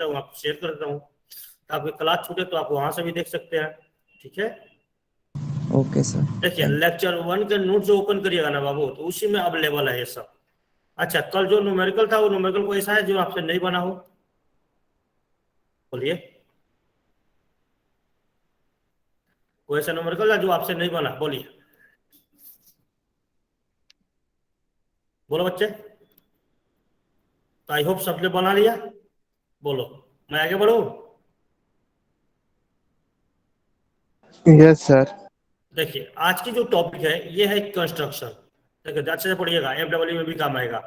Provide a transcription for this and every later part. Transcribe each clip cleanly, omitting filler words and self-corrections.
हूँ, आप शेयर कर देता हूँ। तो आपकी क्लास छूटे तो आप वहां से भी देख सकते हैं। ठीक है, ओके सर, देखिए थैंक लेक्चर 1 के नोट जो ओपन करिएगा ना बाबू, तो उसी में अवेलेबल है ये सब। अच्छा, कल जो न्यूमेरिकल था वो न्यूमेरिकल को ऐसा है जो आपसे नहीं बना हो? बोलिए, कोई ऐसा न्यूमेरिकल है जो आपसे नहीं बना? बोलिए, बोलो बच्चे। तो आई होप सबने बना लिया। बोलो, मैं आगे बढ़ू? Yes sir. देखिए आज की जो टॉपिक है ये है कंस्ट्रक्शन। देखिए अच्छे से पढ़िएगा, FW में भी काम आएगा।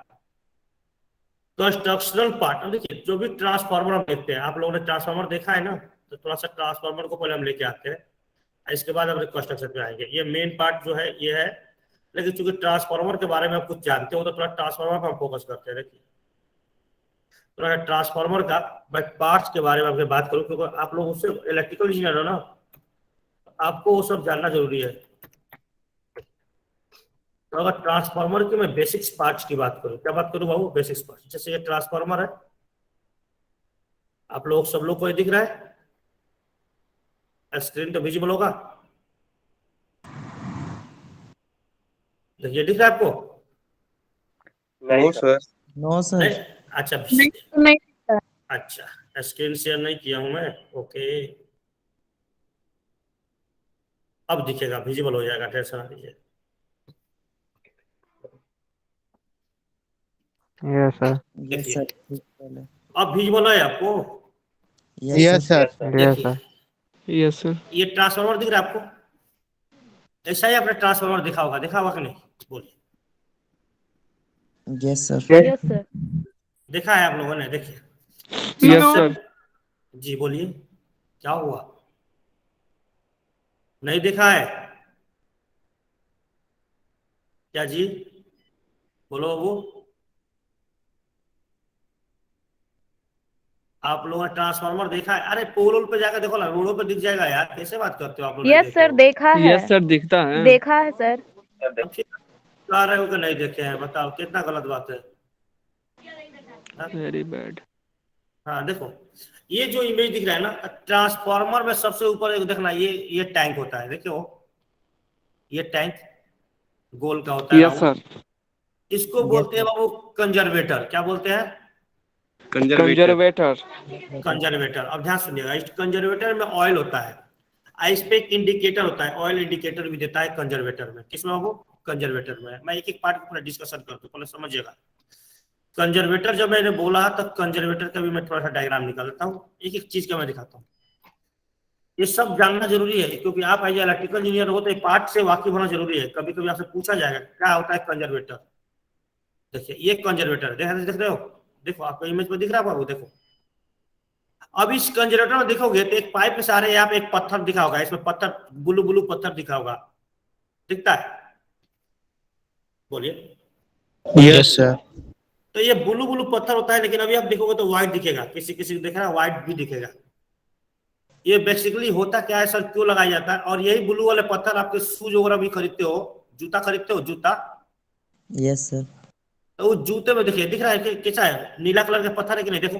Constructional part. अब देखिए जो भी ट्रांसफार्मर हम देखते हैं, आप लोगों ने ट्रांसफार्मर देखा है ना, तो थोड़ा सा ट्रांसफार्मर को पहले हम लेके आते हैं, इसके बाद हम कंस्ट्रक्शन पे आएंगे। ये मेन पार्ट जो है ये है। लेकिन चूंकि ट्रांसफार्मर के बारे में आप कुछ जानते हो तो थोड़ा ट्रांसफार्मर पर हम फोकस करते हैं। देखिए थोड़ा ट्रांसफार्मर का मैं पार्ट्स के बारे में आपसे बात करूँ, क्योंकि आप लोग उससे इलेक्ट्रिकल इंजीनियर हो ना, आपको वो सब जानना जरूरी है। तो अगर ट्रांसफार्मर के मैं बेसिक्स पार्ट्स की बात करूं, क्या बात करूं बाबू? Basics parts. जैसे ये ट्रांसफार्मर है, आप लोग सब लोग को ये दिख रहा है, स्क्रीन तो विजिबल होगा। देखिए दिख रहा है आपको? No sir. No sir. नहीं? अच्छा, नहीं तो नहीं दिखता। अच्छा स्क्रीन शेयर नहीं किया हूं मैं। ओके, अब दिखेगा, विजिबल हो जाएगा, टेंशन ना लीजिए। Yes sir. यस देखिए सर। अब विजिबल है आपको? Yes yes sir. Sir. Yes देखिए सर। Yes sir. ये ट्रांसफार्मर दिख रहा है आपको? ऐसा ही आपने ट्रांसफार्मर देखा होगा कि नहीं? बोलिए, यस सर। Yes sir. देखा है आप लोगों ने? देखिए यस सबसे, सर। जी बोलिए, क्या हुआ? नहीं देखा है क्या जी? बोलो वो, आप लोगों ने ट्रांसफार्मर देखा है? अरे पोल पे जाकर देखो ना, रोडों पे दिख जाएगा यार, कैसे बात करते हो आप लोग, नहीं यस देखे सर, हो? देखा है। यस सर, दिखता है। देखा है सर। अब फिर कह रहे हो कि नहीं देखे हैं, बताओ कितना गलत बात है। हाँ? Very bad. हाँ देखो, ये जो इमेज दिख रहा है ना, ट्रांसफार्मर में सबसे ऊपर एक देखना, ये टैंक होता है, देखो ये टैंक गोल का होता है यस राउंड। सर। इसको यस बोलते हैं सर। बाबू कंजर्वेटर। क्या बोलते हैं? कंजर्वेटर। कंजर्वेटर। अब ध्यान सुनिएगा, इस कंजर्वेटर में ऑयल होता है, इस पे एक इंडिकेटर होता है, ऑयल इंडिकेटर भी देता है कंजर्वेटर में। किसमें बाबू? कंजर्वेटर में। मैं एक एक पार्ट को पूरा डिस्कशन करता हूँ, पहले समझिएगा। कंजर्वेटर जब मैंने बोला तो कंजर्वेटर का भी मैं थोड़ा सा डायग्राम निकालता हूँ, एक एक चीज का मैं दिखाता हूँ। ये सब जानना जरूरी है, क्योंकि आप एज इलेक्ट्रिकल इंजीनियर हो तो पार्ट से वाकिफ होना जरूरी है। कभी कभी आपसे पूछा जाएगा क्या होता है कंजर्वेटर। देखिए ये कंजर्वेटर देख रहे हो, देखो आपको इमेज में दिख रहा है बाबू, देखो। अब इस कंजर्वेटर में देखोगे तो एक पाइप के सहारे यहाँ पे एक पत्थर दिखा होगा, इसमें पत्थर ब्लू ब्लू पत्थर दिखा होगा, दिखता है? बोलिए। Yes sir. तो ये ब्लू ब्लू पत्थर होता है, लेकिन अभी आप देखोगे तो व्हाइट दिखेगा, किसी किसी को दिख रहा है व्हाइट भी दिखेगा। ये बेसिकली होता क्या है सर, क्यों लगाया जाता है? और यही ब्लू वाले पत्थर आपके शूज वगैरह भी खरीदते हो, जूता खरीदते हो, जूता, यस सर। तो उस जूते में देखिए दिख रहा है कैसा है, नीला कलर का पत्थर है कि नहीं? देखो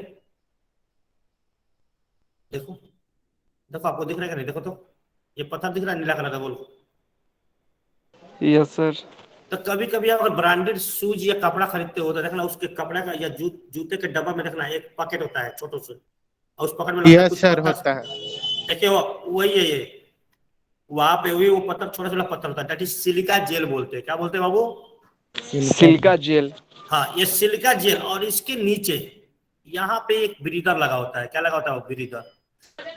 देखो देखो, आपको दिख रहा है कि नहीं? देखो तो, ये पत्थर दिख रहा है नीला कलर का, बोलो। Yes sir. तो कभी कभी अगर ब्रांडेड शूज या कपड़ा खरीदते हो तो देखना उसके कपड़े का या जूते के डब्बा में देखना एक पॉकेट होता है छोटो से, और उस पॉकेट में लगता है यस कुछ सर, पत्थर। होता है। देखिए वही है ये, वहां पे वही वो पत्थर छोटा छोटा पत्थर होता है, दैट इज सिलिका जेल बोलते हैं। क्या बोलते हैं बाबू? सिलिका। सिल्का जेल। हाँ ये सिलिका जेल। और इसके नीचे यहाँ पे एक ब्रीदर लगा होता है। क्या लगा होता है? वो ब्रीदर,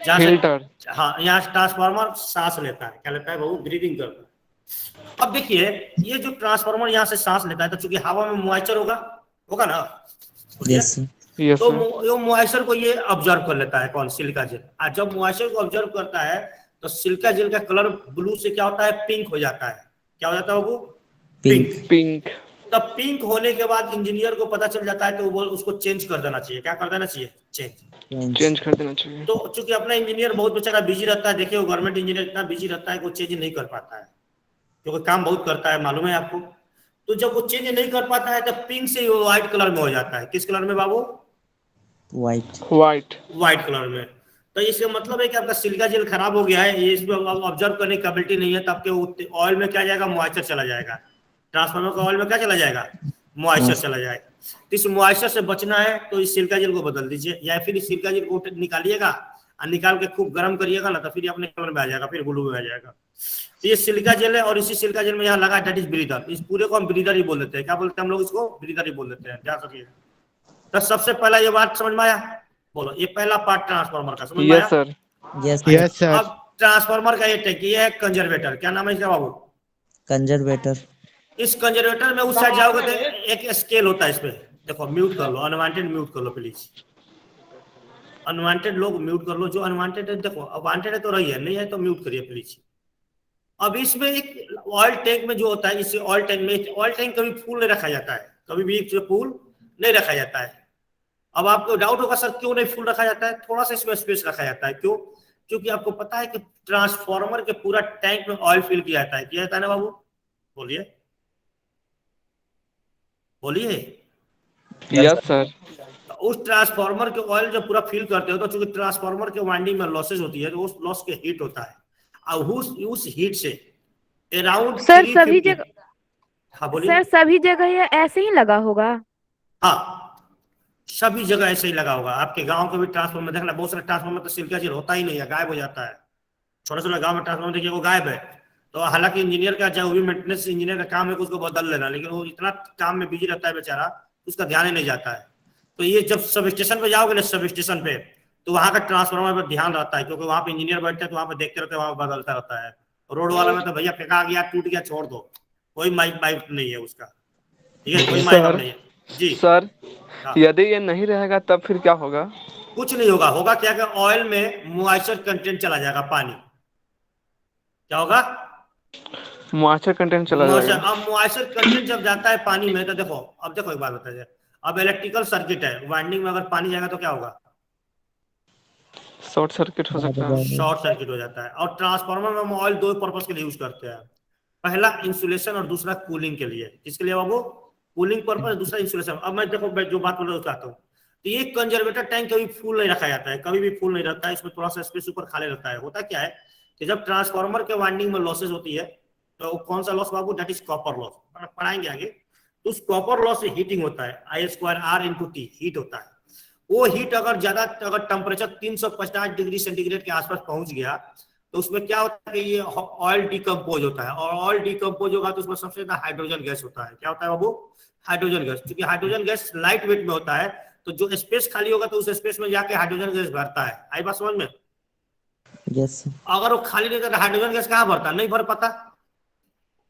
जहां से, फिल्टर। हाँ यहाँ ट्रांसफार्मर सांस लेता है। क्या लेता है बाबू? ब्रीदिंग करता है। अब देखिए ये जो ट्रांसफार्मर यहाँ से सांस लेता है, तो चूंकि हवा में मॉइस्चर होगा, होगा ना, बोलिए। Yes sir. यस तो सर। वो मॉइस्चर को ये ऑब्जर्व कर लेता है, कौन? Silica gel. और जब मॉइस्चर को ऑब्जर्व करता है तो सिलिका जेल का कलर ब्लू से क्या होता है? पिंक हो जाता है। क्या हो जाता है बाबू? पिंक। पिंक। पिंक। तब पिंक होने के बाद इंजीनियर को पता चल जाता है, तो वो उसको चेंज कर देना चाहिए। क्या कर देना चाहिए? चेंज। चेंज। चेंज कर देना चाहिए। तो चूंकि अपना इंजीनियर बहुत बेचारा बिजी रहता है, देखिए गवर्नमेंट इंजीनियर इतना बिजी रहता है कि वो चेंज नहीं कर पाता है, क्योंकि काम बहुत करता है, मालूम है आपको। तो जब वो चेंज नहीं कर पाता है तो पिंक से वो व्हाइट कलर में हो जाता है। किस कलर में बाबू? white, व्हाइट, व्हाइट कलर में। तो इसका मतलब है कि आपका सिलिका जेल खराब हो गया है, ये इसमें ऑब्जर्व करने की एबिलिटी नहीं है, तो आपके ऑयल में क्या जाएगा, मॉइस्चर चला जाएगा। ट्रांसफार्मर का ऑयल में क्या चला जाएगा, मॉइस्चर चला जाएगा। तो इस मॉइस्चर से बचना है तो इस सिलिका जेल को बदल दीजिए, या फिर इस सिलिका जेल को निकालिएगा और निकाल के खूब गर्म करिएगा ना, तो फिर अपने कलर में आ जाएगा, फिर ब्लू में आ जाएगा। तो ये सिलिका जेल है, और इसी सिलिका जेल में यहाँ लगा दैट इज ब्रीदर। इस पूरे को हम ब्रीदर ही बोल देते हैं। क्या बोलते हैं हम लोग इसको, ब्रीदर ही बोल देते हैं, ध्यान रखिएगा। तो सबसे पहला ये बात समझ में आया, बोलो ये पहला पार्ट ट्रांसफार्मर का समझ में आया। Yes sir, yes, yes sir, अब ट्रांसफार्मर का ये टैंक, ये है कंजर्वेटर। क्या नाम है इसका बाबू, conservator, इस कंजर्वेटर में उस साइड जाओगे तो एक स्केल होता है इसमें, देखो म्यूट कर लो, अनवांटेड म्यूट कर लो प्लीज, अनवांटेड लोग म्यूट कर लो, जो अनवांटेड है देखो, अब वांटेड है तो रही है, नहीं है तो म्यूट करिए प्लीज। अब इसमें एक ऑयल टैंक में जो होता है, इस ऑयल टैंक में, ऑयल टैंक कभी फुल नहीं रखा जाता है, कभी भी फुल नहीं रखा जाता है। अब आपको डाउट होगा सर क्यों नहीं फुल रखा जाता है, थोड़ा सा इसमें स्पेस रखा जाता है, क्यों, क्योंकि आपको पता है कि ट्रांसफार्मर के पूरा टैंक में ऑयल फिल किया जाता है, किया जाता है ना बाबू, बोलिए बोलिए। यस सर, तो उस ट्रांसफार्मर के ऑयल जब पूरा फिल करते हो, तो चूंकि ट्रांसफार्मर के वाइंडिंग में लॉसेस होती है, तो उस लॉस के हीट होता है, और उस हीट से अराउंड सर सभी जगह, हाँ बोलिए। सर सभी जगह ये ऐसे ही लगा होगा। हाँ सभी जगह ऐसे ही लगा होगा, आपके गांव के भी ट्रांसफार्मर देखना, बहुत सारे ट्रांसफार्मर तो सिलिका जेल होता ही नहीं है, गायब हो जाता है। छोटे छोटे गांव में ट्रांसफार्मर देखिए वो गायब है, तो हालांकि इंजीनियर का जो भी मेंटेनेंस इंजीनियर का काम है उसको बदल लेना, लेकिन वो इतना काम में बिजी रहता है बेचारा, उसका ध्यान ही नहीं जाता है। तो ये जब सब स्टेशन पे जाओगे ना, सब स्टेशन पे, तो वहां का ट्रांसफार्मर पर ध्यान रहता है, क्योंकि वहां पे इंजीनियर बैठते हैं, तो वहां पे देखते रहते हैं, वहां बदलता रहता है। रोड वाला में तो भैया फेंका गया, टूट गया, छोड़ दो, कोई माइक माइक नहीं है उसका, ठीक है, कोई माइक सर, नहीं है जी। सर हाँ। यदि ये नहीं रहेगा तब फिर क्या होगा? कुछ नहीं होगा, होगा क्या कि ऑयल में मॉइस्चर कंटेंट चला जाएगा, पानी, क्या होगा, मॉइस्चर कंटेंट चला मॉइस्चर। जाएगा। अब मॉइस्चर कंटेंट जब जाता है पानी में, तो देखो, अब देखो एक बात बताइए, अब इलेक्ट्रिकल सर्किट है, वाइंडिंग में अगर पानी जाएगा तो क्या होगा, शॉर्ट सर्किट हो सकता है। शॉर्ट सर्किट हो जाता है। और ट्रांसफार्मर में हम ऑयल दो पर्पज के लिए यूज करते हैं, पहला इंसुलेशन और दूसरा कूलिंग के लिए। किसके लिए बाबू, कूलिंग पर्पज, दूसरा इंसुलेशन। अब मैं देखो जो बात बोल रहा हूँ चाहता हूँ, तो ये कंजर्वेटर टैंक कभी फुल नहीं रखा जाता है, कभी भी फुल नहीं रहता है, इसमें थोड़ा सा स्पेस ऊपर खाली रहता है। होता क्या है कि जब ट्रांसफार्मर के वाइंडिंग में लॉसेस होती है, तो कौन सा loss Babu, that is copper loss, पढ़ाएंगे आगे। तो उस कॉपर लॉस से हीटिंग होता है, I²R×T हीट होता है। वो हीट अगर ज्यादा, अगर टेम्परेचर 350 डिग्री सेंटीग्रेड के आसपास पहुंच गया, तो उसमें क्या होता है कि ये ऑयल डिकम्पोज होता है, और ऑयल डिकम्पोज होगा तो उसमें सबसे ज्यादा हाइड्रोजन गैस होता है। क्या होता है बाबू, हाइड्रोजन गैस। क्योंकि हाइड्रोजन गैस लाइट वेट में होता है, तो जो स्पेस खाली होगा तो उस स्पेस में जाके हाइड्रोजन गैस भरता है। आई बात समझ में, yes, अगर वो खाली नहीं करता, हाइड्रोजन गैस कहाँ भरता, नहीं भर पाता,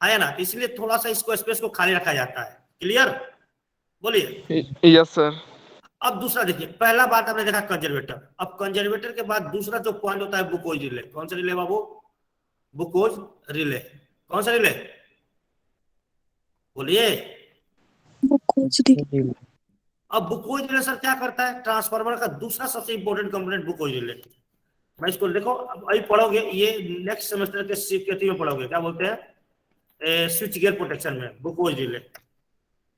आया ना। तो इसलिए थोड़ा सा इसको स्पेस को खाली रखा जाता है। क्लियर, बोलिए। यस सर, अब दूसरा देखिए, पहला बात आपने देखा कंजर्वेटर, अब कंजर्वेटर के बाद दूसरा जो पॉइंट होता है बुकोज रिले। कौन सा रिले बाबू, बुकोज रिले। कौन सा रिले, बोलिए। अब बुकोज रिले सर क्या करता है, ट्रांसफार्मर का दूसरा सबसे इंपॉर्टेंट कंपोनेंट बुकोज रिले। मैं इसको देखो, अब अभी पढ़ोगे, ये नेक्स्ट सेमेस्टर के सीक्रेटिव में पढ़ोगे, क्या बोलते हैं, स्विच गियर प्रोटेक्शन में बुकोज रिले।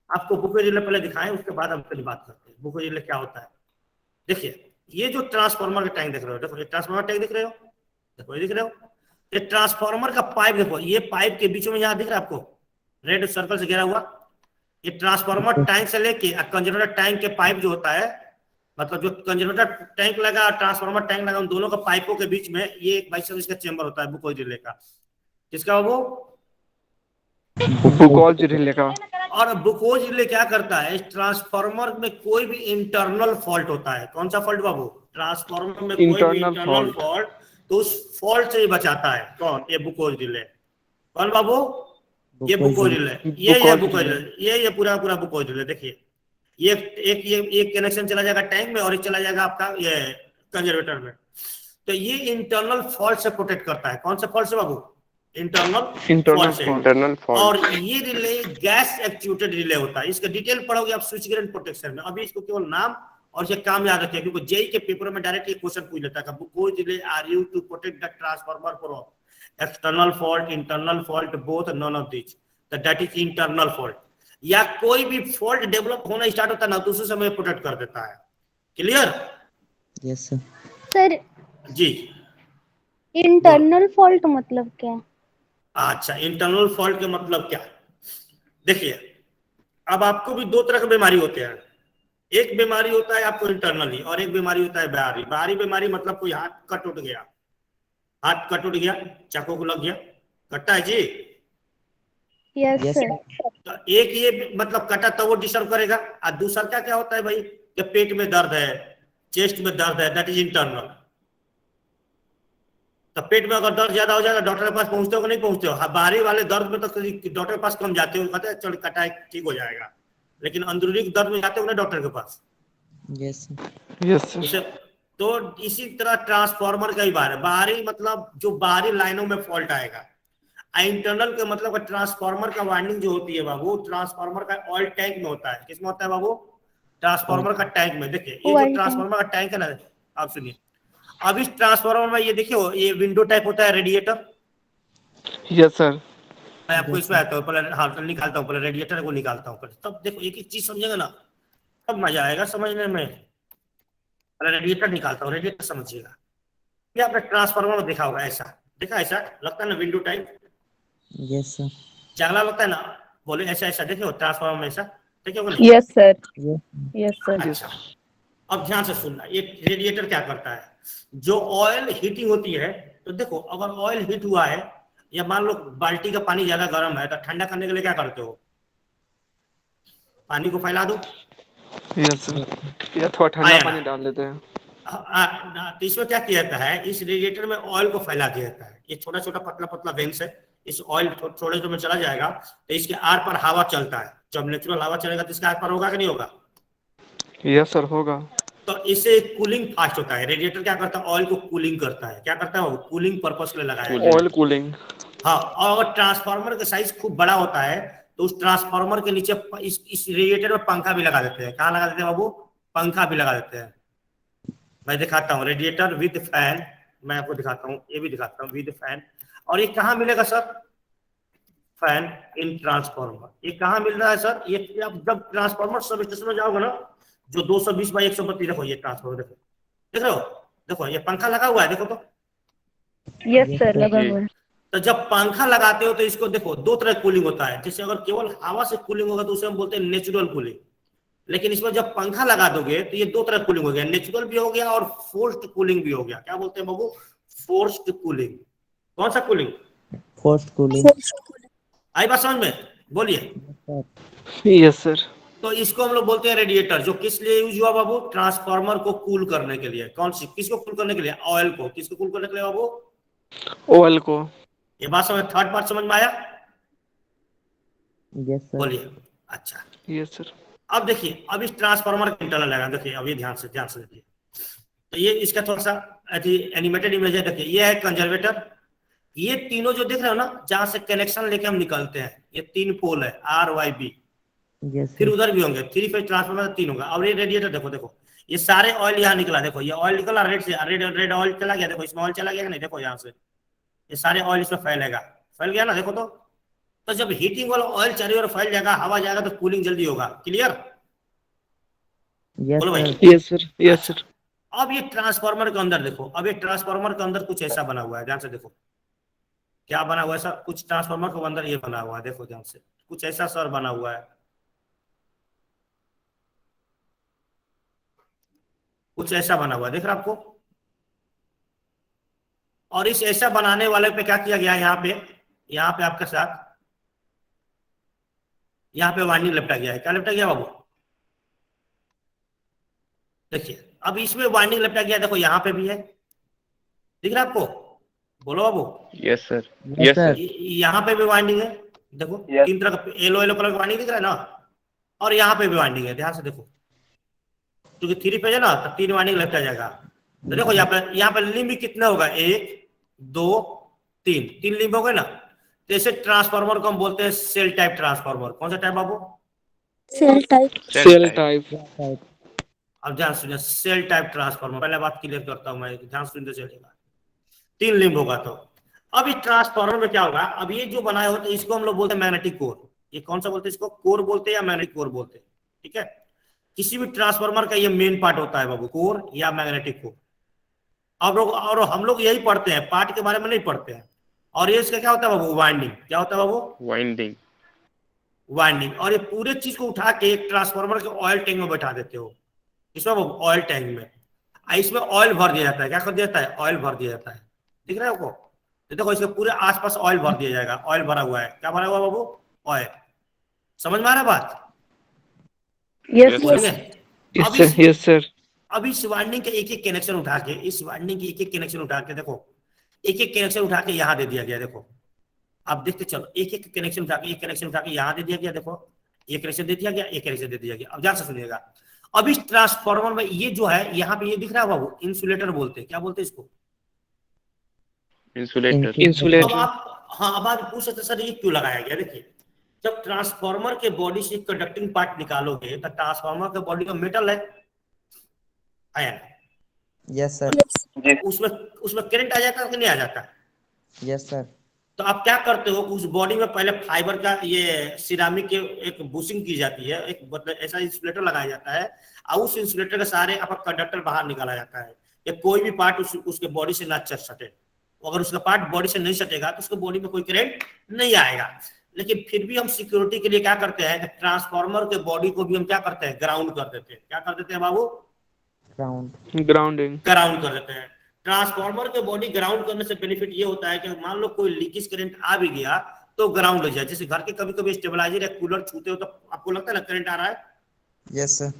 आपको बुकोज रिले पहले दिखाएं, उसके बाद हम पहले बात करते हैं बुकोज रिले क्या होता है। देखिए, ये जो ट्रांसफार्मर का टैंक देख रहे हो, देखो ये ट्रांसफार्मर टैंक दिख रहे हो, देखो ये दिख रहे हो, ये ट्रांसफार्मर का पाइप देखो, ये पाइप के बीच में यहाँ दिख रहा है आपको, रेड सर्कल से घेरा हुआ, ये ट्रांसफार्मर टैंक से लेके कंजर्वेटर टैंक के पाइप जो होता है, मतलब जो कंजर्वेटर टैंक लगा और ट्रांसफार्मर टैंक लगा, उन दोनों का पाइपों के बीच में ये एक बाइसेंस का चेंबर होता है बुकोज रिले का। किसका वो, बुकोज रिले का। और बुकोज रिले क्या करता है, ट्रांसफार्मर में कोई भी इंटरनल फॉल्ट होता है। कौन सा फॉल्ट बाबू, ट्रांसफार्मर में कोई भी इंटरनल फॉल्ट, तो उस फॉल्ट से ही बचाता है। कौन, ये बुकोज रिले। कौन बाबू, ये बुकोज रिले, ये बुकोज रिले, ये पूरा पूरा बुकोज रिले। देखिए, ये एक कनेक्शन चला जाएगा टैंक में, और एक चला जाएगा आपका ये कंजर्वेटर में। तो ये इंटरनल फॉल्ट से प्रोटेक्ट करता है। कौन सा फॉल्ट से बाबू, इंटरनल फॉल्ट। और ये रिले गैस एक्चुएटेड रिले होता है। इसका डिटेल पढ़ोगे आप स्विच गियर प्रोटेक्शन में। अभी इसको केवल नाम और ये काम याद रखिए, क्योंकि जेई के पेपर में डायरेक्ट ये क्वेश्चन पूछ लेता है, Buchholz relay are used to protect the transformer from external fault, internal fault, both, none of this, that is internal fault. या कोई भी फॉल्ट डेवलप होना स्टार्ट होता है ना, तो उसी समय प्रोटेक्ट कर देता है। क्लियर? Yes, sir. सर जी इंटरनल फॉल्ट मतलब क्या है? अच्छा, इंटरनल फॉल्ट के मतलब क्या है? देखिए, अब आपको भी दो तरह के बीमारी होते हैं। एक बीमारी होता है आपको इंटरनली और एक बीमारी होता है बाहरी। बाहरी बीमारी मतलब कोई हाथ कट उठ गया, हाथ कट उठ गया, चाकू को लग गया, कटता है जी। Yes Yes, sir. sir. तो एक ये मतलब कटा तो वो डिस्टर्ब करेगा, और दूसरा क्या क्या होता है भाई, कि पेट में दर्द है, चेस्ट में दर्द है, दैट इज इंटरनल। तो पेट में अगर दर्द ज्यादा हो जाएगा, डॉक्टर के पास पहुंचते हो कि नहीं पहुंचते हो? हाँ, बाहरी वाले दर्द में तो डॉक्टर के पास कम जाते हो, कहते हैं चलो कटा है ठीक हो जाएगा, लेकिन अंदरूनी दर्द में जाते हो ना डॉक्टर के पास। Yes, sir. Yes sir. उसे तो इसी तरह ट्रांसफार्मर का ही बाहर है। बाहरी मतलब जो बाहरी लाइनों में फॉल्ट आएगा। इंटरनल के मतलब ट्रांसफार्मर का वाइंडिंग जो होती है बाबू, ट्रांसफार्मर का ऑयल टैंक में होता है। किसमें होता है बाबू? ट्रांसफार्मर का टैंक में। देखिए ये जो Oil tank. ट्रांसफार्मर का टैंक है ना, आप सुनिए, अब इस ट्रांसफार्मर में ये देखिए ये विंडो टाइप होता है, रेडिएटर। Yes sir. मैं आपको Yes, इसमें आता हूँ, पहले हाँ निकालता हूँ, पहले रेडिएटर को निकालता हूँ, तब देखो एक एक चीज समझेगा ना, तब मजा आएगा समझने में। पहले रेडिएटर निकालता हूँ, रेडिएटर समझिएगा। ये आपने ट्रांसफार्मर में देखा होगा, ऐसा देखा, ऐसा लगता है ना विंडो टाइप, Yes, sir. जंगला लगता है ना, बोले ऐसा ऐसा देखिए ट्रांसफार्मर में ऐसा देखिए होगा नहीं? Yes sir. Yes, yes sir. अच्छा, अब ध्यान से सुनना, ये रेडिएटर क्या करता है, जो ऑयल हीटिंग होती है, तो देखो अगर ऑयल हीट हुआ है, या मान लो बाल्टी का पानी ज्यादा गर्म है, तो ठंडा करने के लिए क्या करते हो? पानी को फैला दो। Yes sir. या थोड़ा ठंडा आया ना? पानी डाल देते हैं। तो इसमें क्या किया जाता है, इस रेडिएटर में ऑयल को फैला दिया जाता है। ये छोटा छोटा पतला पतला वेंस है, इस ऑयल थोड़े में चला जाएगा, तो इसके आर पर हवा चलता है। जब नेचुरल हवा चलेगा तो इसके आर पर होगा कि नहीं होगा? यस सर होगा। तो इससे कूलिंग फास्ट होता है। रेडिएटर क्या करता है, ऑयल को कूलिंग करता है। क्या करता है वो? कूलिंग पर्पस के लिए लगाया है। Oil cooling. हाँ, और अगर ट्रांसफार्मर का साइज खूब बड़ा होता है, तो उस ट्रांसफार्मर के नीचे इस रेडिएटर में पंखा भी लगा देते हैं। कहाँ लगा देते हैं बाबू? पंखा भी लगा देते हैं। मैं दिखाता हूँ रेडिएटर विद फैन, मैं आपको दिखाता हूँ, ये भी दिखाता हूँ विद फैन। और ये कहाँ मिलेगा सर? Fan in transformer. ये कहाँ मिल रहा है सर? ये आप जब ट्रांसफार्मर सब स्टेशन में जाओगे ना, जो 220 बाई 132, देखो ये ट्रांसफार्मर, देखो देख रहे हो, देखो ये पंखा लगा हुआ है, देखो तो। Yes Yes, sir sir. लगा हुआ है। तो जब पंखा लगाते हो तो इसको देखो दो तरह कूलिंग होता है। जैसे अगर केवल हवा से कूलिंग होगा तो उसे हम बोलते हैं नेचुरल कूलिंग, लेकिन इसमें जब पंखा लगा दोगे तो ये दो तरह कूलिंग हो गया, नेचुरल भी हो गया और फोर्स्ड कूलिंग भी हो गया। क्या बोलते हैं बाबू? Forced cooling. कौन सा कूलिंग? Forced cooling. आई बात समझ में? बोलिए। Sir. Yes sir. तो इसको हम लोग बोलते हैं रेडिएटर, जो किस लिए यूज हुआ बाबू? ट्रांसफार्मर को कूल करने के लिए। कौन सी? किसको कूल करने के लिए? ऑयल को। किसको कूल करने के लिए बाबू? ऑयल को। ये बात समझ, थर्ड पार्ट समझ में आया? Yes, sir. बोलिए। अच्छा, यस सर। अब देखिए, अब इस ट्रांसफार्मर का इंटरनल लगा, देखिए अब ये ध्यान से देखिए। तो ये इसका थोड़ा सा एनिमेटेड इमेज है। देखिए ये है कंजर्वेटर। ये तीनों जो देख रहे हो ना, जहां से कनेक्शन लेके हम निकलते हैं, ये तीन पोल है, RYB। Yes, फिर sir. उधर भी होंगे, 3 फेज ट्रांसफार्मर तीन होगा। और ये रेडिएटर देखो, देखो ये सारे ऑयल यहाँ निकला, देखो ये ऑयल निकला रेड से, रेड ऑयल चला गया, देखो इसमें ऑयल चला गया कि नहीं? देखो यहाँ से ये सारे ऑयल इसमें फैलेगा, फैल गया ना, देखो तो जब हीटिंग वाला ऑयल चारों ओर फैल जाएगा, हवा जाएगा, तो कूलिंग जल्दी होगा। क्लियर? Yes, बोलो भाई। sir. Yes sir. Yes sir. अब ये ट्रांसफार्मर के अंदर देखो, अब ये ट्रांसफार्मर के अंदर कुछ ऐसा बना हुआ है, ध्यान से देखो क्या बना हुआ है सर। कुछ ट्रांसफार्मर के अंदर ये बना हुआ है, देखो ध्यान से, कुछ ऐसा सर बना हुआ है, कुछ ऐसा बना हुआ है, देख रहे आपको। और इस ऐसा बनाने वाले पे क्या किया गया है, यहाँ पे आपके साथ यहाँ पे वाइंडिंग लपटा गया है। क्या लपटा गया बाबू? देखिए अब इसमें वाइंडिंग लपटा गया, देखो यहाँ पे भी है, दिख रहा है आपको? बोलो बाबू। Yes sir. Yes, sir. यहाँ पे भी वाइंडिंग है, देखो तीन तरह का येलो येलो कलर का वाइंडिंग दिख रहा है ना, और यहाँ पे भी वाइंडिंग है, ध्यान से देखो, क्योंकि 3 पेज है ना, तो 3 वाइंडिंग लपटा जाएगा। तो देखो यहाँ पे लिंब कितने होगा? 1 2 3 लिंब हो गए ना। जैसे ट्रांसफार्मर को हम बोलते हैं सेल टाइप ट्रांसफार्मर। कौन सा टाइप बाबू? Shell type. Shell type. Yes, sir. अब ध्यान सुनिए, सेल टाइप ट्रांसफार्मर, पहले बात क्लियर करता हूं मैं, ध्यान सुनते चलेगा। 3 लिंब होगा। तो अब इस ट्रांसफार्मर में क्या होगा, अब ये जो बनाया होता है इसको हम लोग बोलते हैं मैग्नेटिक कोर। ये कौन सा बोलते हैं इसको? कोर बोलते हैं या मैग्नेटिक कोर बोलते हैं, ठीक है। किसी भी ट्रांसफार्मर का ये मेन पार्ट होता है बाबू, कोर या मैग्नेटिक कोर। और हम लोग यही पढ़ते हैं, पार्ट के बारे में नहीं पढ़ते हैं। और ये इसका क्या होता है बाबू, वाइंडिंग। क्या होता है बाबू, वाइंडिंग। वाइंडिंग। और ये पूरे चीज को उठा के एक ट्रांसफार्मर के ऑयल टैंक में बैठा देते हो, इसमें ऑयल टैंक में। इसमें ऑयल भर दिया जाता है। क्या कर दिया जाता है, ऑयल भर दिया जाता है। दिख रहा है आपको, तो देखो इसके पूरे आसपास ऑयल भर दिया जाएगा। ऑयल भरा हुआ है, क्या भरा हुआ बाबू, ऑयल। समझ में आ रहा है बात, Yes, Yes, ठीक sir. है। Yes, अब sir. Yes, sir. अब इस वाइंडिंग के एक एक कनेक्शन उठा के, इस वाइंडिंग के एक एक कनेक्शन उठा के देखो, एक एक कनेक्शन उठा के यहाँ दे दिया गया। देखो आप देखते चलो, एक एक कनेक्शन उठा के, एक कनेक्शन उठा के यहाँ दे दिया गया। देखो ये कनेक्शन दे दिया गया, एक कनेक्शन दे दिया गया। अब ध्यान से सुनिएगा, अब इस ट्रांसफार्मर में ये जो है यहाँ पे ये दिख रहा है बाबू, इंसुलेटर बोलते हैं। क्या बोलते हैं इसको, इंसुलेटर। अब Insulator. आप, हाँ अब आप पूछ सकते सर ये क्यों लगाया गया। देखिए जब ट्रांसफार्मर के बॉडी से कंडक्टिंग पार्ट निकालोगे तो ट्रांसफार्मर के बॉडी में मेटल है ना? यस सर, उसमें उसमें करंट आ जाता है कि नहीं आ जाता? यस सर, तो आप क्या करते हो, उस बॉडी में पहले फाइबर का ये सिरामिक के एक बुशिंग की जाती है, एक मतलब ऐसा इंसुलेटर लगाया जाता है, और उस इंसुलेटर के सारे आपका कंडक्टर बाहर निकाला जाता है। या कोई भी पार्ट उसके बॉडी से ना सटे। अगर उसका पार्ट बॉडी से नहीं सटेगा तो उसके बॉडी में कोई करंट नहीं आएगा। लेकिन फिर भी हम सिक्योरिटी के लिए क्या करते हैं कि ट्रांसफार्मर के बॉडी को भी हम क्या करते हैं, ग्राउंड कर देते हैं। क्या कर देते हैं बाबू, ग्राउंड। Grounding. ग्राउंड कर देते हैं। ट्रांसफार्मर के बॉडी ग्राउंड करने से बेनिफिट ये होता है कि मान लो कोई लीकेज करंट आ भी गया तो ग्राउंड हो जाए। जैसे घर के कभी कभी स्टेबलाइजर या कूलर छूते हो तो आपको लगता है ना करंट आ रहा है, यस सर,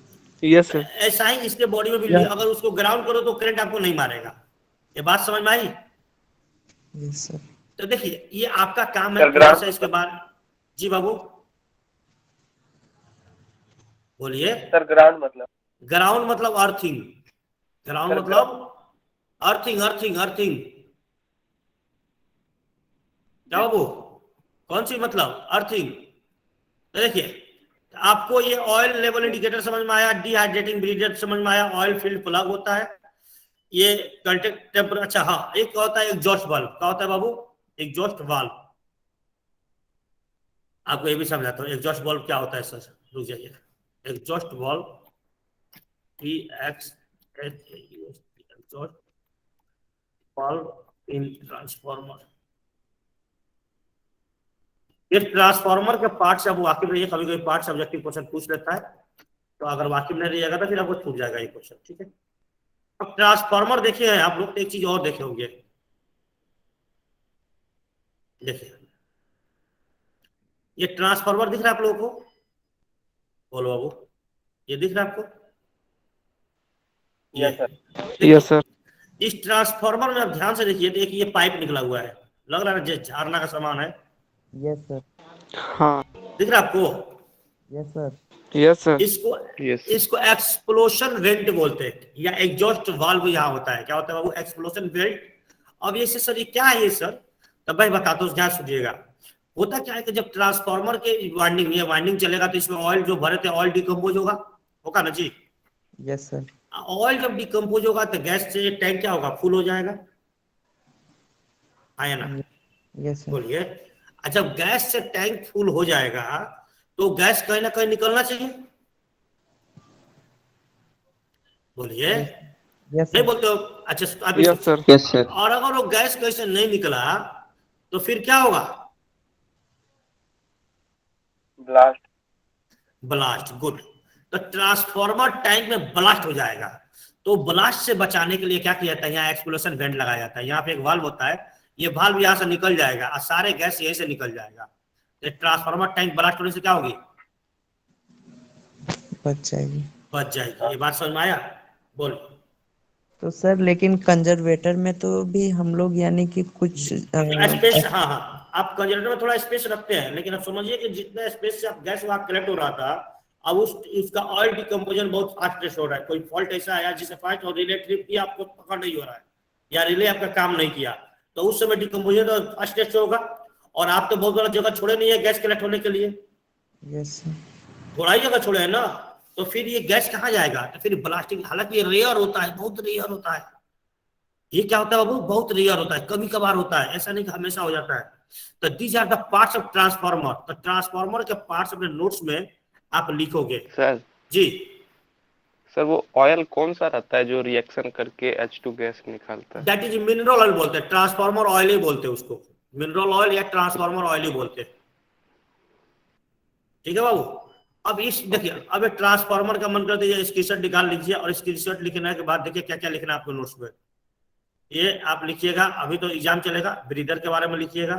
Yes, sir. ऐसा ही इसके बॉडी में भी अगर उसको ग्राउंड करो तो करंट आपको नहीं मारेगा। ये बात समझ में आई? Yes sir. तो देखिए ये आपका काम है थोड़ा सा इसके बाद। जी बाबू बोलिए सर। ग्राउंड मतलब अर्थिंग। ग्राउंड मतलब अर्थिंग, अर्थिंग, अर्थिंग। क्या बाबू, कौन सी मतलब अर्थिंग? तो देखिए आपको ये ऑयल लेवल इंडिकेटर समझ में आया, डिहाइड्रेटिंग ब्रीडर समझ में आया, ऑयल फील्ड प्लग होता है, ये कंटेक्ट टेम्पर। अच्छा हाँ, एक होता है एग्जॉस्ट वाल्व। क्या होता है बाबू, एग्जॉस्ट वाल्व। आपको ये भी समझाता हूँ एग्जॉस्ट वाल्व क्या होता है। सर रुक जाइए, एग्जॉस्ट वाल्व एग्जॉस्ट वाल्व इन ट्रांसफार्मर। ये ट्रांसफार्मर के पार्ट से आप वाकिफ रहिए। कभी कभी पार्ट सब्जेक्टिव क्वेश्चन पूछ लेता है, तो अगर वाकिफ नहीं रहिएगा तो फिर आपको छूट जाएगा ये क्वेश्चन, ठीक है। अब ट्रांसफार्मर देखिए आप लोग, तो एक चीज और देखे होंगे। देखिए ये ट्रांसफार्मर दिख रहा है आप लोगों को, बोलो बाबू, ये दिख रहा है आपको? Yes, sir. इस ट्रांसफार्मर में आप ध्यान से देखिए, तो एक ये पाइप निकला हुआ है, लग रहा है ना जैसे झरना का सामान है। यस सर, हाँ. दिख रहा है आपको? Yes sir, Yes, sir. इसको Yes. इसको एक्सप्लोशन वेंट बोलते हैं, या एग्जॉस्ट वाल्व यहाँ होता है। क्या होता है बाबू, एक्सप्लोशन वेंट। अब ये सर ये क्या है ये सर, तब मैं बताता हूँ, ध्यान सुनिएगा। होता क्या है कि जब ट्रांसफार्मर के वाइंडिंग चलेगा तो इसमें ऑयल जो भरे थे ऑयल डिकम्पोज होगा ना जी। यस सर, ऑयल जब डिकम्पोज होगा तो गैस से टैंक क्या होगा, फुल हो जाएगा, आया ना? यस सर, बोलिए। अच्छा गैस से टैंक फुल हो जाएगा तो गैस कहीं ना कहीं निकलना चाहिए, बोलिए। यस नहीं सर, बोलते हो? अच्छा आप Yes, sir. यस सर, और अगर वो गैस कहीं से नहीं निकला तो फिर क्या होगा, ब्लास्ट। गुड। तो ट्रांसफार्मर टैंक में ब्लास्ट हो जाएगा, तो ब्लास्ट से बचाने के लिए क्या किया जाता है, यहाँ एक्सप्लोशन वेंट लगाया जाता है। यहाँ पे एक वाल्व होता है, ये वाल्व यहाँ से निकल जाएगा और सारे गैस यहीं से निकल जाएगा। तो ट्रांसफार्मर टैंक ब्लास्ट होने से क्या होगी, बच जाएगी। बच जाएगी। ये बात समझ में आया? बोल। तो सर लेकिन कंजर्वेटर में तो भी हम लोग यानी कि कुछ स्पेस, हाँ हाँ, आप कंजर्वेटर में थोड़ा स्पेस रखते हैं, लेकिन आप समझिए कि जितना स्पेस से आप गैस वहां कलेक्ट हो रहा था, अब उसका ऑयल डिकम्पोजन बहुत फास्ट हो रहा है। कोई फॉल्ट ऐसा आया जिसे फास्ट और रिले ट्रिप किया, आपको पकड़ नहीं हो रहा है, या रिले आपका काम नहीं किया, तो उस समय डिकम्पोजन तो फास्टेस्ट होगा। और आप तो बहुत बड़ा जगह छोड़े नहीं है गैस कलेक्ट होने के लिए, यस सर, थोड़ा ही जगह छोड़े है ना, तो फिर ये गैस कहाँ जाएगा, तो फिर ब्लास्टिंग। हालांकि ये रेयर होता है, बहुत रेयर होता है। ये क्या होता है बाबू, बहुत रेयर होता है, कभी कभार होता है, ऐसा नहीं कि हमेशा हो जाता है। तो these are the parts of transformer. तो ट्रांसफार्मर के पार्ट्स अपने नोट्स में आप लिखोगे सर जी। सर वो ऑयल कौन सा रहता है जो रिएक्शन करके H2 गैस निकालता है? दैट इज मिनरल ऑयल बोलते हैं, ट्रांसफार्मर ऑयल ही बोलते हैं उसको, मिनरल ऑयल या ट्रांसफार्मर ऑयल ही बोलते हैं। ठीक है बाबू। अब इस देखिए, अब एक ट्रांसफार्मर का मन करते है स्क्रीनशॉट निकाल लीजिए, और स्क्रीनशॉट लिखने के बाद देखिए क्या क्या लिखना है आपको नोट्स में। ये आप लिखिएगा, अभी तो एग्जाम चलेगा, ब्रीदर के बारे में लिखिएगा,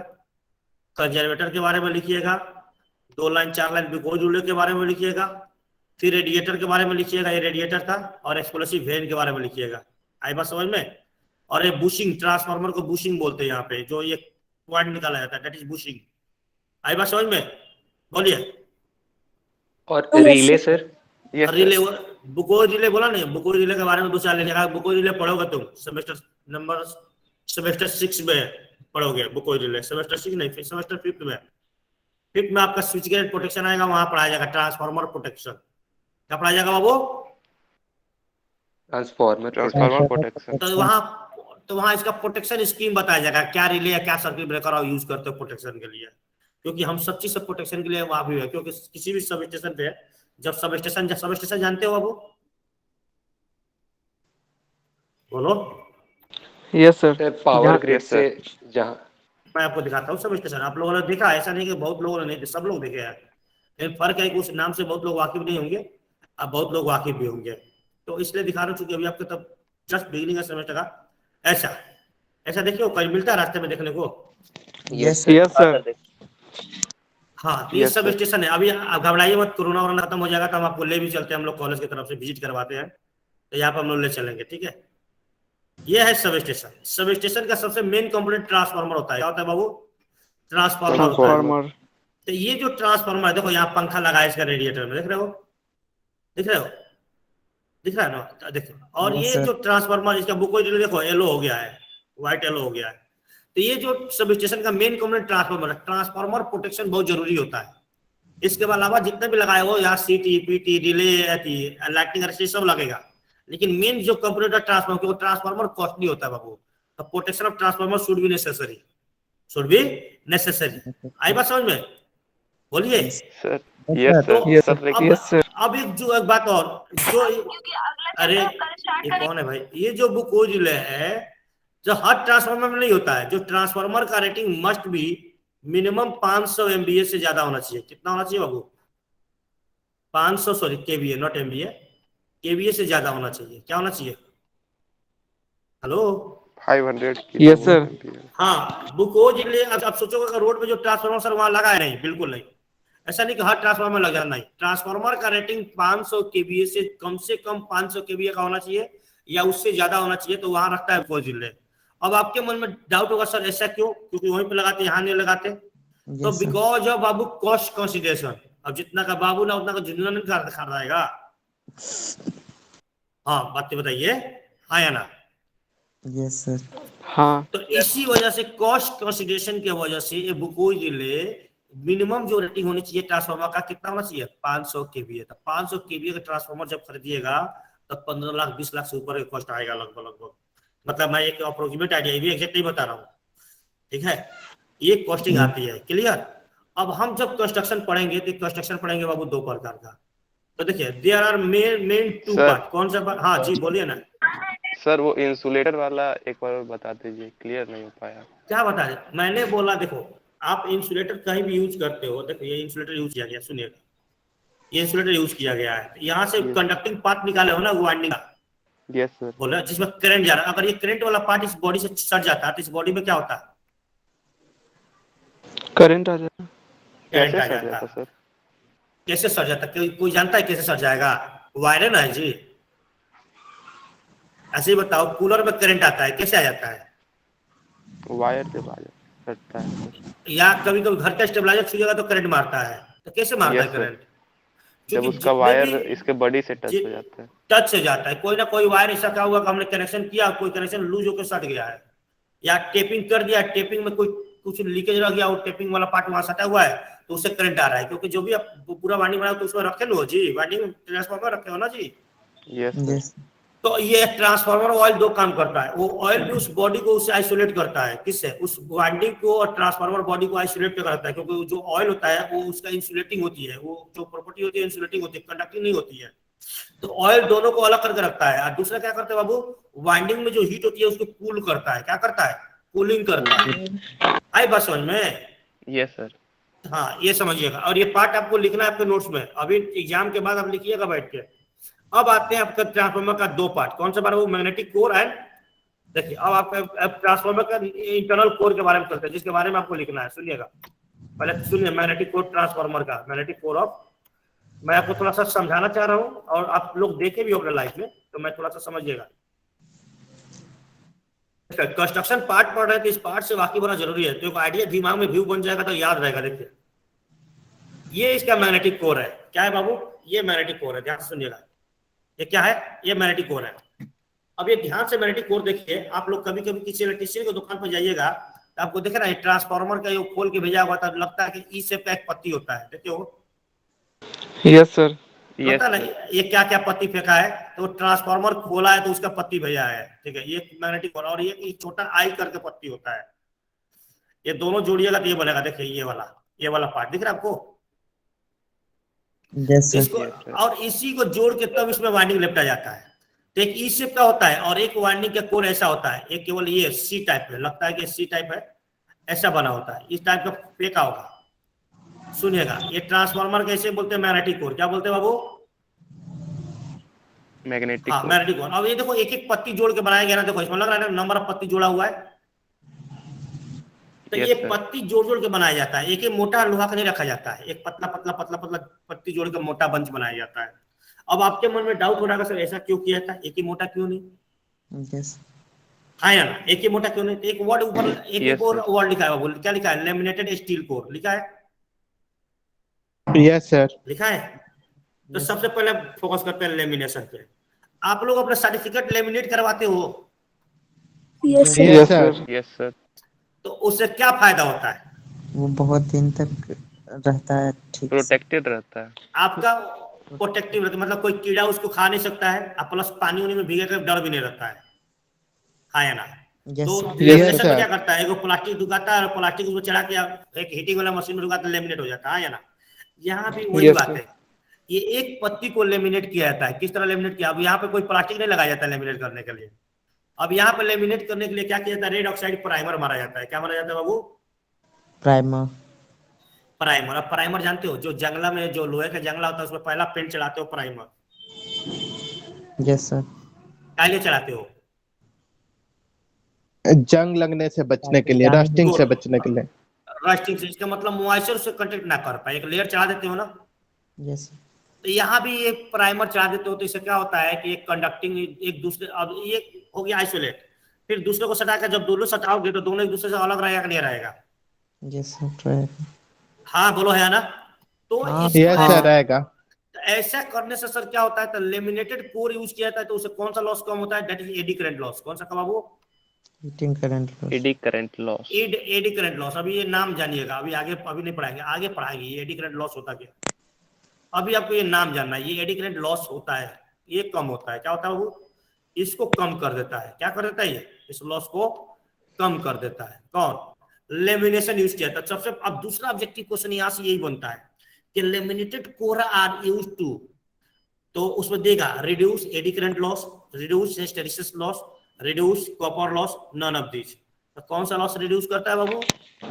कंजर्वेटर के बारे में लिखिएगा, 2 लाइन 4 लाइन बिकोज रूले के बारे में लिखिएगा, फिर रेडिएटर के बारे में लिखिएगा, ये रेडिएटर था, और एक्सप्लोसिव वेन के बारे में लिखिएगा। आई बात समझ में। और ये बुशिंग, ट्रांसफार्मर को बुशिंग बोलते हैं यहाँ पे, जो ये पॉइंट निकाला जाता है, दैट इज बुशिंग। आई बात समझ में, बोलिए। और relay sir? Yes relay, Buchholz relay बोला नहीं, बुकोज रिले के बारे में 2-4 लिखा। बुकोज रिले पढ़ोगे तुम सेमेस्टर 6 में पढ़ोगे बुकोज रिले, सेमेस्टर 6 नहीं, सेमेस्टर 5 में। 5 में आपका स्विच गेट प्रोटेक्शन आएगा, वहां पढ़ाया जाएगा ट्रांसफार्मर प्रोटेक्शन। क्या पढ़ाया जाएगा बाबू? Transformer protection. तो वहां इसका प्रोटेक्शन स्कीम बताया जाएगा, क्या रिले या क्या सर्किट ब्रेकर आप यूज करते हो प्रोटेक्शन के लिए, क्योंकि हम सब चीज प्रोटेक्शन के लिए वहां भी है। क्योंकि किसी भी सब स्टेशन पे, जब सब स्टेशन जानते हो बाबू, बोलो। Yes sir. पावर ग्रिड से जहाँ मैं आपको दिखाता हूँ सब स्टेशन, आप लोगों ने देखा, ऐसा नहीं कि बहुत लोगों ने नहीं, सब लोग देखे हैं। लेकिन फर्क है कि उस नाम से बहुत लोग वाकिफ नहीं होंगे, अब बहुत लोग वाकिफ भी होंगे, तो इसलिए दिखा रहा हूँ। चूंकि अभी आपको तब जस्ट बिगिनिंग सेमेस्टर का ऐसा देखिए, कहीं मिलता है रास्ते में देखने को। Yes yes sir. हाँ, तो ये सब स्टेशन है। अभी आप घबराइए मत, कोरोना वोरोना खत्म हो जाएगा तो हम आपको ले भी चलते हैं, हम लोग कॉलेज की तरफ से विजिट करवाते हैं, तो यहाँ पर हम लोग ले चलेंगे। ठीक है, ये है सब स्टेशन। सब स्टेशन का सबसे मेन कंपोनेंट ट्रांसफार्मर होता है। क्या होता है बाबू? ट्रांसफार्मर होता है। ट्रांसफार्मर। तो ये जो ट्रांसफार्मर है, देखो यहाँ पंखा लगा है इसका रेडिएटर में, देख रहे हो, दिख रहा है ना, देखो। और हाँ, ये सर। जो ट्रांसफार्मर, इसका बुक देखो येलो हो गया है, व्हाइट येलो हो गया है। तो ये जो सब स्टेशन का मेन कंपोनेंट ट्रांसफार्मर है। ट्रांसफार्मर प्रोटेक्शन बहुत जरूरी होता है। इसके अलावा जितने भी लगाए हो यहाँ सीटी, पीटी, रिले, लाइटिंग अरेस्टर सब लगेगा, लेकिन मेन जो कंपोनेंट है ट्रांसफार्मर, ट्रांसफार्मर कॉस्टली होता है बाबू। तो protection of transformer should be necessary. आई बात समझ में, बोलिए। Sir yes sir. Yes sir. Yes sir. अब एक बात और, जो अरे ये कौन है भाई, ये जो बुकोज रिले है, जो हर ट्रांसफार्मर में नहीं होता है। जो ट्रांसफार्मर का rating must be minimum 500 MVA से ज्यादा होना चाहिए। कितना होना चाहिए बाबू? 500, sorry KVA not MVA, KVA से ज्यादा होना चाहिए। क्या होना चाहिए? हेलो 500 की। Yes sir. हाँ, बुकोज रिले। अब सोचोगे कि रोड पे जो ट्रांसफार्मर सर वहां लगा है, नहीं, बिल्कुल नहीं। ऐसा नहीं कि हर ट्रांसफार्मर लग जाना, नहीं। ट्रांसफार्मर का रेटिंग 500 KVA से कम 500 KVA का होना चाहिए, या उससे ज्यादा होना चाहिए, तो वहां रखता है बुकोज रिले। अब आपके मन में डाउट होगा, सर ऐसा क्यों? क्योंकि वहीं पे लगाते, यहाँ नहीं लगाते। तो because of Babu cost consideration. अब जितना का बाबू ना उतना का जुमला नहीं खरीदाएगा। हाँ, बात बताइए, हाँ या ना? Yes sir. हाँ। तो इसी वजह से कॉस्ट कंसिडरेशन की वजह से ये बुकोज रिले मिनिमम जो रेटिंग होनी चाहिए ट्रांसफार्मर का, कितना होना चाहिए? 500 KVA। तो 500 KVA का ट्रांसफार्मर जब खरीदिएगा तब 15 लाख 20 लाख से ऊपर कॉस्ट आएगा लगभग। मतलब मैं एक अप्रोक्सीमेट आइडिया, ये भी एग्जैक्ट नहीं बता रहा हूँ, ठीक है। ये कॉस्टिंग आती है, क्लियर। अब हम जब कंस्ट्रक्शन पढ़ेंगे तो कंस्ट्रक्शन पढ़ेंगे बाबू 2 प्रकार का। तो देखिए, देयर आर मेन 2 पार्ट। कौन सा पार्ट? हाँ जी बोलिए ना सर। वो इंसुलेटर वाला एक बार बता दीजिए, क्लियर नहीं हो पाया। क्या बता रहे? मैंने बोला देखो, आप इंसुलेटर कहीं भी यूज करते हो, देखो ये इंसुलेटर यूज किया गया, सुनिएगा, ये इंसुलेटर यूज किया गया है। यहाँ से कंडक्टिंग पार्ट निकाले हो ना, वाइंडिंग का। Yes sir. बोला जिसमें करंट जा रहा है। अगर ये करंट वाला पार्ट इस बॉडी से सट जाता है तो इस बॉडी में क्या होता है? करंट आ जाता। करंट कैसे आ सर जाता जाता है। सर? कैसे सट जाता है? कोई जानता है कैसे सट जाएगा? वायरन है जी। ऐसे ही बताओ, कूलर में करंट आता है, कैसे आ जाता है? वायर से बाहर सटता है सर। या कभी कभी घर का स्टेबलाइजर छूएगा तो करंट मारता है, तो कैसे मारता है Yes, sir. करंट? जब क्योंकि उसका जितने वायर भी इसके बॉडी से टच हो जाता है। टच से जाता है, कोई ना कोई वायर ऐसा क्या हुआ कि हमने कनेक्शन किया, कोई कनेक्शन लूज होकर सट गया है, या टेपिंग कर दिया, टेपिंग में कोई कुछ लीकेज रह गया, वो टेपिंग वाला पार्ट वहां सटा हुआ है, तो उससे करंट आ रहा है। क्योंकि जो भी आप पूरा वाइंडिंग बनाओ तो उसमें रखे लो जी, वाइंडिंग ट्रांसफार्मर रखे हो ना जी। यस। तो ये ट्रांसफार्मर ऑयल 2 काम करता है। वो ऑयल भी उस बॉडी को उससे आइसोलेट करता है। किससे? उस वाइंडिंग को और ट्रांसफार्मर बॉडी को आइसोलेट करता है। क्योंकि जो ऑयल होता है वो उसका इंसुलेटिंग होती है, वो जो प्रॉपर्टी होती है इंसुलेटिंग होती है, कंडक्टिंग नहीं होती है। तो ऑयल दोनों को अलग करके रखता है। और दूसरा क्या करता है बाबू, वाइंडिंग में जो हीट होती है उसको कूल करता है। क्या करता है? कूलिंग करता है। आई बात समझ में? Yes sir. हाँ, ये समझिएगा। और ये पार्ट आपको लिखना है आपके नोट्स में, अभी एग्जाम के बाद आप लिखिएगा बैठ के। अब आते हैं आपका ट्रांसफार्मर का दो पार्ट। कौन सा पार्ट? वो मैग्नेटिक कोर एंड, देखिए अब आपका ट्रांसफार्मर का इंटरनल कोर के बारे में चलते हैं, जिसके बारे में आपको लिखना है। सुनिएगा पहले, सुनिए मैग्नेटिक कोर ट्रांसफार्मर का, मैग्नेटिक कोर ऑफ। मैं आपको थोड़ा सा समझाना चाह रहा हूँ और आप लोग देखे भी अपने लाइफ में, तो मैं थोड़ा सा समझिएगा। कंस्ट्रक्शन पार्ट पढ़ रहे थे, इस पार्ट से वाकिफ होना जरूरी है, तो एक आइडिया दिमाग में व्यू बन जाएगा तो याद रहेगा। देखिए ये इसका मैग्नेटिक कोर है। क्या है बाबू? ये मैग्नेटिक कोर है, ध्यान से सुनिएगा। ये क्या है? ये मैग्नेटिक कोर है। अब ये ध्यान से मैग्नेटिक कोर देखिए। आप लोग कभी कभी किसी इलेक्ट्रिशियन की दुकान पर जाइएगा तो आपको देखे ना, ट्रांसफार्मर का ये खोल के भेजा हुआ था, लगता है कि ई शेप का एक पत्ती होता है, देखिए वो। Yes sir. यस पता नहीं ये क्या क्या पत्ती फेंका है, तो ट्रांसफार्मर खोला है तो उसका पत्ती भेजा है, ठीक है। ये मैग्नेटिक कोर, और ये छोटा आई करके पत्ती होता है। ये दोनों जोड़िएगा तो ये बनेगा, देखिए ये वाला पार्ट दिख रहा है आपको? Yes sir. इसको और इसी को जोड़ के तब इसमें वाइंडिंग लिपटा जाता है। तो एक ई शेप का होता है और एक वाइंडिंग का कोर ऐसा होता है। एक केवल ये सी टाइप है, लगता है कि सी टाइप है, ऐसा बना होता है। इस टाइप का फेंका होगा। सुनिएगा, ये ट्रांसफार्मर कैसे बोलते हैं? Magnetic core. क्या बोलते हैं बाबू? मैग्नेटिक हाँ, कोर। Magnetic core. अब ये देखो एक एक पत्ती जोड़ के बनाया गया ना, देखो इसमें लग रहा है ना नंबर ऑफ पत्ती जोड़ा हुआ है। तो Yes, ये sir. पत्ती जोड़ जोड़ के बनाया जाता है। एक एक मोटा लोहा का नहीं रखा जाता है, एक पतला पतला पतला पतला पत्ती जोड़ के मोटा बंच बनाया जाता है। अब आपके मन में डाउट हो रहा है सर ऐसा क्यों किया था, एक ही मोटा क्यों नहीं? यस। हाँ या ना, एक ही मोटा क्यों नहीं? एक वर्ड ऊपर, एक Yes, और sir. वर्ड लिखा है, बोल क्या लिखा है? लेमिनेटेड स्टील कोर लिखा है। Yes sir. लिखा है। तो सबसे पहले फोकस करते हैं लेमिनेशन पे। आप लोग अपना सर्टिफिकेट लेमिनेट करवाते हो, yes sir. Yes sir. Yes sir. तो उससे क्या फायदा होता है? वो बहुत दिन तक रहता है ठीक से। प्रोटेक्टेड रहता है। आपका प्रोटेक्टिव रहता है, मतलब कोई कीड़ा उसको खा नहीं सकता है, और प्लस पानी उनी में भीगे का डर भी नहीं रहता है। हाँ या ना? यस तो सर। Lamination sir. में क्या करता है? एगो प्लास्टिक दुकाता है और प्लास्टिक उसमें चढ़ा के एक हीटिंग वाला मशीन में दुकाता, लेमिनेट हो जाता है। हाँ या ना? यहाँ भी वही Yes, बात sir. है। ये एक पत्ती को लेमिनेट किया जाता है। किस तरह लेमिनेट किया? अब यहाँ पे कोई प्लास्टिक नहीं लगाया जाता है लेमिनेट करने के लिए। अब यहाँ पे लेमिनेट करने के लिए क्या किया जाता है? रेड ऑक्साइड प्राइमर मारा जाता है। क्या मारा जाता है बाबू? प्राइमर। प्राइमर। अब प्राइमर जानते हो, जो जंगला में जो लोहे का जंगला होता है उसमें पहला पेंट चढ़ाते हो प्राइमर। Yes sir. क्या लिए चढ़ाते हो? जंग लगने से बचने के लिए, रस्टिंग से बचने के लिए। रस्टिंग से, इसका मतलब मॉइस्चर से कंटेक्ट ना कर पाए, एक लेयर चढ़ा देते हो ना। यस। तो यहाँ भी एक प्राइमर चढ़ा देते हो, तो इससे क्या होता है कि एक कंडक्टिंग एक दूसरे, अब ये हो गया आइसोलेट, फिर दूसरे को सटा कर जब दोनों सटाओगे तो दोनों एक दूसरे से अलग रहेगा कि नहीं रहेगा? Yes sir. हाँ बोलो, है ना? तो हाँ, इसको यस सर रहेगा। तो ऐसा करने से सर क्या होता है? तो लेमिनेटेड कोर यूज किया जाता है, तो उससे कौन सा लॉस कम होता है? That is eddy current loss. कौन सा का बाबू? Heating current loss. Eddy current loss. Eddy current loss. अभी ये नाम जानिएगा, अभी आगे अभी नहीं पढ़ाएंगे, आगे पढ़ाएंगे ये एडी करंट लॉस होता क्या। अभी आपको ये नाम जानना है। ये एडी करंट लॉस होता है, ये कम होता है। क्या होता है वो? इसको कम कर देता है। क्या कर देता है? ये इस लॉस को कम कर देता है। कौन? लेमिनेशन यूज किया था सबसे। अब दूसरा ऑब्जेक्टिव क्वेश्चन यहाँ से यही बनता है कि laminated core are use to, तो उसमें देगा reduce eddy current loss, reduce hysteresis loss, reduce copper loss, none of this. तो कौन सा लॉस रिड्यूस करता है बाबू?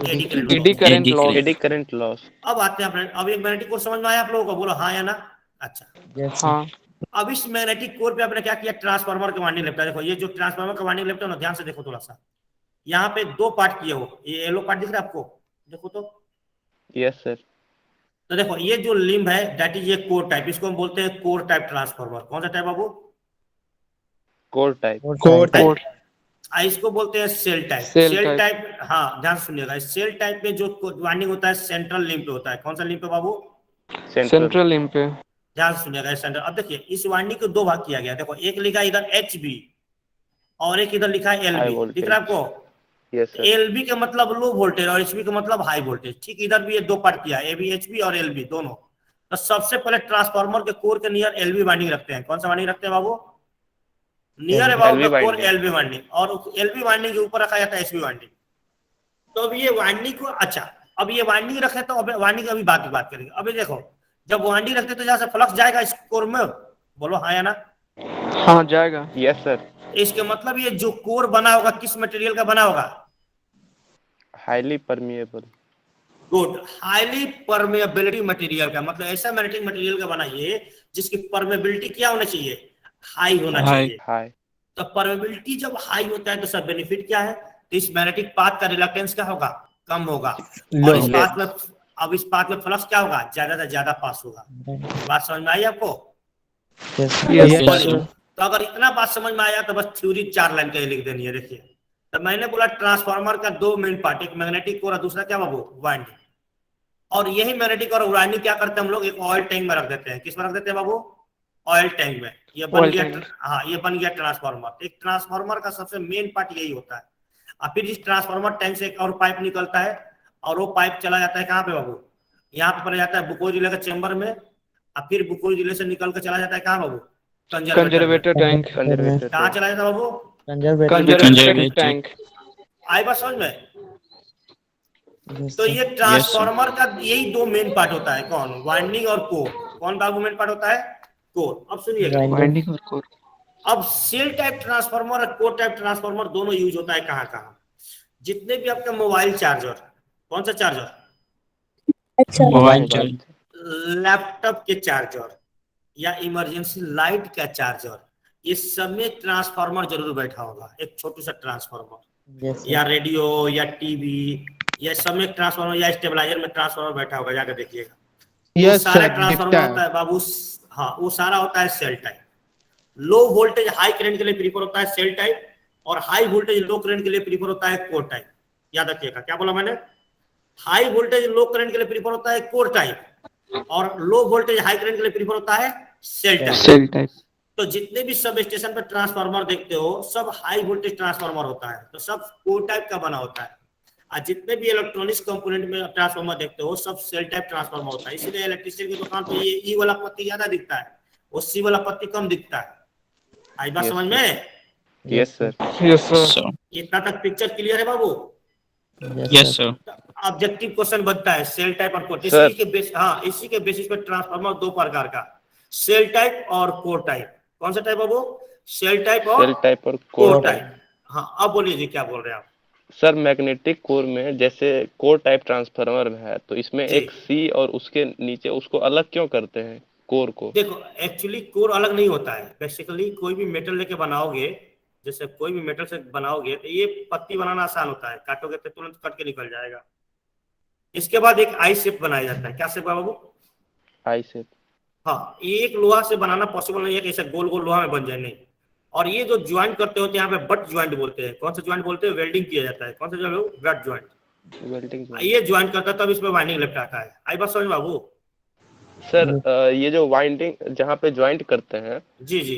Eddy current eddy loss. Current loss. Eddy current loss. अब आते हैं अपने, अब एक मैग्नेटिक कोर समझ में आया आप लोगों को? बोलो हाँ या ना? अच्छा, यस। हाँ। अब इस मैग्नेटिक कोर पे आपने क्या किया? ट्रांसफार्मर का वाइंडिंग लेफ्ट है। देखो ये जो ट्रांसफार्मर का वाइंडिंग लेफ्ट है ना, ध्यान से देखो थोड़ा सा। यहाँ पे दो पार्ट किए हो, ये येलो पार्ट दिख रहा है आपको? देखो तो। Yes sir. तो देखो ये जो लिम्ब है दैट इज ये कोर टाइप, इसको हम बोलते हैं कोर टाइप ट्रांसफार्मर। कौन सा टाइप बाबू? Core type. Core type. इसको बोलते हैं shell type. Cell shell type। Type, हाँ ध्यान से सुनिएगा। सेल टाइप में जो वाइंडिंग होता है सेंट्रल लिम्ब पे होता है। कौन सा लिम्ब पे बाबू? सेंट्रल लिम्ब पे। ध्यान से सुनिएगा सेंट्रल। अब देखिए इस वाइंडिंग को दो भाग किया गया। देखो एक लिखा है इधर HB और एक इधर लिखा है LB। दिख रहा है आपको? Yes sir. LB का मतलब लो वोल्टेज और HB का मतलब हाई वोल्टेज। ठीक, इधर भी ये दो पार्ट किया है, AB HB और LB दोनों। तो सबसे पहले ट्रांसफार्मर के कोर के नियर LB वाइंडिंग रखते हैं। कौन सा वाइंडिंग रखते हैं बाबू? Near about the core LB winding, और LB वाइंडिंग के ऊपर रखा जाता है HB वाइंडिंग। तो अब ये वाइंडिंग को, अच्छा अब ये वाइंडिंग रखे तो अब वाइंडिंग अभी बात करेंगे। अभी देखो जब वाइंडिंग रखते तो जहाँ से फ्लक्स जाएगा इस कोर में, बोलो हाँ या ना। हाँ जाएगा। Yes sir. इसके मतलब ये जो कोर बना होगा किस मटेरियल का बना होगा? Highly permeable. Good, highly permeability material का, मतलब ऐसा मैग्नेटिक मटेरियल का बनाइए जिसकी परमेबिलिटी क्या होना चाहिए? हाई होना चाहिए। हाई। तो परमेबिलिटी जब हाई होता है तो सब बेनिफिट क्या है? तो इस मैग्नेटिक पाथ का रिलक्टेंस क्या होगा? कम होगा। और इस पाथ में, अब इस पाथ में फ्लक्स क्या होगा? ज्यादा से ज्यादा पास होगा। बात समझ में आई आपको? तो अगर इतना बात समझ में आया तो बस थ्योरी 4 लाइन का ही लिख देनी है। देखिए, तो मैंने बोला ट्रांसफार्मर का 2 मेन पार्ट, एक मैग्नेटिक कोर और दूसरा क्या बाबू? वाइंडिंग। और यही मैग्नेटिक और वाइंडिंग क्या करते हैं हम लोग? एक ऑयल टैंक में रख देते हैं। किस में रख देते हैं बाबू? ऑयल टैंक में। ये बन गया, हाँ ये बन गया ट्रांसफार्मर। एक ट्रांसफार्मर का सबसे मेन पार्ट यही होता है। और फिर इस ट्रांसफार्मर टैंक से एक और पाइप निकलता है और वो पाइप चला जाता है कहाँ पे बाबू? यहाँ पे पड़ जाता है बुकोई रिले के चेंबर में। और फिर बुकोई रिले से निकल कर चला जाता है कहाँ बाबू? Conservator tank. कहाँ चला जाता है बाबू? Conservator tank. आई बात समझ में? तो ये ट्रांसफार्मर का यही 2 मेन पार्ट होता है। कौन? वाइंडिंग और कोर। कौन बाबू मेन पार्ट होता है? कोर। अब सुनिएगा, वाइंडिंग और कोर। अब सेल टाइप ट्रांसफार्मर और कोर टाइप ट्रांसफार्मर दोनों यूज होता है कहाँ कहाँ? जितने भी आपका मोबाइल चार्जर, कौन सा चार्जर? Mobile charge. लैपटॉप के चार्जर या इमरजेंसी लाइट का चार्जर, ये सब में ट्रांसफार्मर जरूर बैठा होगा। एक छोटा सा ट्रांसफार्मर या रेडियो या टीवी या सब में ट्रांसफार्मर या स्टेबलाइजर में ट्रांसफार्मर बैठा होगा। जाकर देखिएगा। यस सारा सर, ट्रांसफार्मर दिखता होता है बाबू। हाँ, वो सारा होता है shell type. Low voltage high current के लिए प्रीफर होता है सेल टाइप, और हाई वोल्टेज लो करंट के लिए प्रीफर होता है कोर टाइप। याद रखिएगा, क्या बोला मैंने? हाई वोल्टेज लो करंट के लिए प्रीफर होता है कोर टाइप, और लो वोल्टेज हाई करंट के लिए प्रीफर होता है सेल टाइप। तो जितने भी सब स्टेशन पर ट्रांसफार्मर देखते हो सब हाई वोल्टेज ट्रांसफार्मर होता है, तो सब कोर टाइप का बना होता है। और जितने भी इलेक्ट्रॉनिक्स कंपोनेंट में ट्रांसफार्मर देखते हो सब सेल टाइप ट्रांसफार्मर होता है। इसीलिए इलेक्ट्रिशियन की दुकान पे ये ई वाला पत्ती ज्यादा दिखता है और सी वाला पत्ती कम दिखता है। आई बात समझ में? Yes sir. Yes sir. इतना तक पिक्चर क्लियर है बाबू? Yes sir. ऑब्जेक्टिव क्वेश्चन बनता है सेल टाइप और कोर। सर। इसी के बेसिस पे ट्रांसफार्मर 2 प्रकार का, सेल टाइप और कोर टाइप। कौन सा टाइप बाबू? सेल टाइप और कोर टाइप। हाँ, अब बोलिए जी, क्या बोल रहे हैं आप? सर मैग्नेटिक कोर में जैसे कोर टाइप ट्रांसफार्मर में है तो इसमें जी। एक सी और उसके नीचे उसको अलग क्यों करते हैं कोर को? देखो, एक्चुअली कोर अलग नहीं होता है। बेसिकली कोई भी मेटल लेके बनाओगे, जैसे कोई भी मेटल से बनाओगे तो ये पत्ती बनाना आसान होता है, काटोगे तो तुरंत कट के निकल जाएगा। इसके बाद एक आई शेप बनाया जाता है। क्या शेप है बाबू? आई शेप। हाँ, ये एक लोहा से बनाना पॉसिबल नहीं है कि ऐसा गोल गोल लोहा में बन जाए, नहीं। और ये जो ज्वाइंट करते होते हैं यहाँ पे बट ज्वाइंट बोलते हैं। कौन सा ज्वाइंट बोलते हैं? वेल्डिंग किया जाता है। कौन सा ज्वाइंट? But joint. वेल्डिंग। ये ज्वाइंट करता है तब इसमें वाइंडिंग लटकाता है। आई बात समझ बाबू? सर ये जो वाइंडिंग जहाँ पे ज्वाइंट करते हैं, जी जी,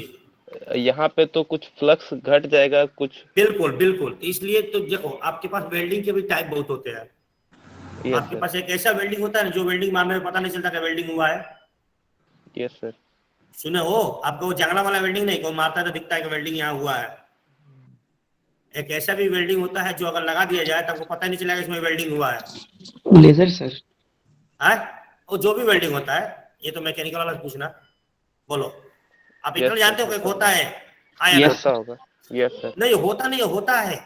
यहाँ पे तो कुछ फ्लक्स घट जाएगा कुछ। बिल्कुल बिल्कुल। इसलिए तो देखो, आपके पास वेल्डिंग के भी टाइप बहुत होते हैं। आपके पास एक ऐसा वेल्डिंग होता है ना जो वेल्डिंग मारने में पता नहीं चलता कि वेल्डिंग हुआ है। Yes sir. सुने हो? आपको वो जंगला वाला वेल्डिंग नहीं, को मारता है तो दिखता है कि वेल्डिंग यहाँ हुआ है। एक ऐसा भी वेल्डिंग होता है जो अगर लगा दिया जाए तो आपको पता नहीं चलेगा इसमें वेल्डिंग हुआ है। Laser sir. वो जो भी वेल्डिंग होता है, ये तो मैकेनिकल वाला पूछना। बोलो, आप इतना जानते हो कि होता है? हाँ या होता होगा। Yes sir. नहीं होता, नहीं होता है।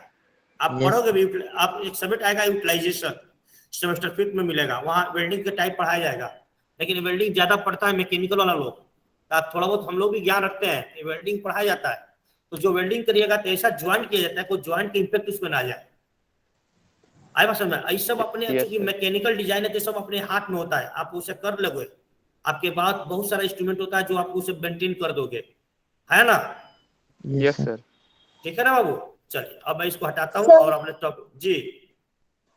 आप पढ़ोगे भी, आप एक सब्जेक्ट आएगा यूटिलाइजेशन, सेमेस्टर 5 में मिलेगा, वहाँ वेल्डिंग के टाइप पढ़ाया जाएगा। लेकिन वेल्डिंग ज्यादा पढ़ता है मैकेनिकल वाला लोग, तो आप थोड़ा बहुत हम लोग भी ज्ञान रखते हैं, वेल्डिंग पढ़ाया जाता है। तो जो वेल्डिंग करिएगा तो ऐसा ज्वाइंट किया जाता है कोई ज्वाइंट के इम्पैक्ट उसमें ना जाए। आई बात समझ में? ये सब अपने क्योंकि मैकेनिकल डिजाइन है तो सब अपने हाथ में होता है। आप उसे कर लोगे, आपके बाद बहुत सारा इंस्ट्रूमेंट होता है जो आप उसे मेंटेन कर दोगे, है ना? Yes sir. ठीक है ना बाबू? चलिए अब मैं इसको हटाता हूँ सर। और अपने टॉपिक। जी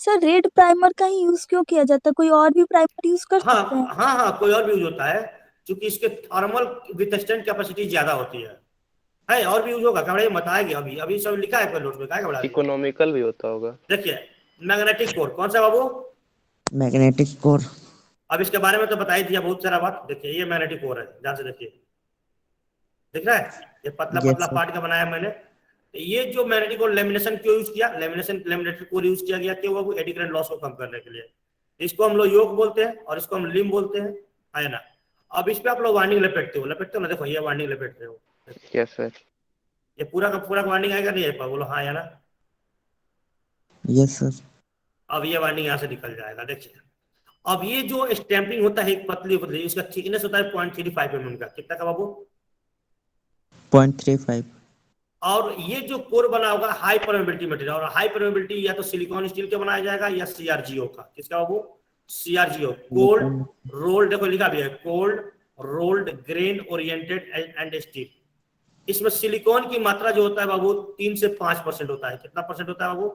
सर, रेड प्राइमर का ही यूज क्यों किया जाता है? कोई और भी प्राइमर यूज कर हाँ सकते हैं? हाँ हाँ, कोई और भी यूज होता है क्योंकि इसके थर्मल विथस्टेंड कैपेसिटी ज्यादा होती है। और भी यूज होगा, क्या बताएंगे? अभी अभी सब लिखा है नोट में, क्या इकोनॉमिकल भी होता होगा। देखिए, मैग्नेटिक कोर कौन सा बाबू? Magnetic core. अब इसके बारे में तो बता ही दिया बहुत सारा बात। देखिए, ये मैग्नेटिक कोर है, ध्यान से देखिए, दिख रहा है? ये पतला पतला पार्ट का बनाया मैंने। ये जो मैग्नेटिक कोर लेमिनेशन क्यों यूज किया? लेमिनेटेड कोर यूज किया गया क्यों बाबू? एडी करंट लॉस को कम करने के लिए। इसको हम लोग योक बोलते हैं और इसको हम लिम बोलते हैं, है ना? अब इस पे आप लोग वार्निंग लपेटते हो ना, देखो ये वार्निंग लपेट रहे हो, यस सर। ये पूरा का पूरा वार्निंग आएगा नहीं आएगा, बोलो हाँ या ना। Yes sir. अब ये वार्निंग यहाँ से निकल जाएगा, देखिए। अब ये जो स्टैंपिंग होता है एक पतली पतली, इसका थिकनेस होता है 0.35 mm का, कितना का बाबू? 0.35। और ये जो कोर बना होगा हाई परमेबिलिटी मटेरियल, और हाई परमेबिलिटी या तो सिलिकॉन स्टील के बनाया जाएगा या सीआरजीओ का। किसका बाबू? सीआरजीओ, कोल्ड रोल्ड, देखो लिखा भी है cold rolled grain oriented and steel. इसमें सिलिकॉन की मात्रा जो होता है बाबू 3 से 5% होता है। कितना परसेंट होता है बाबू?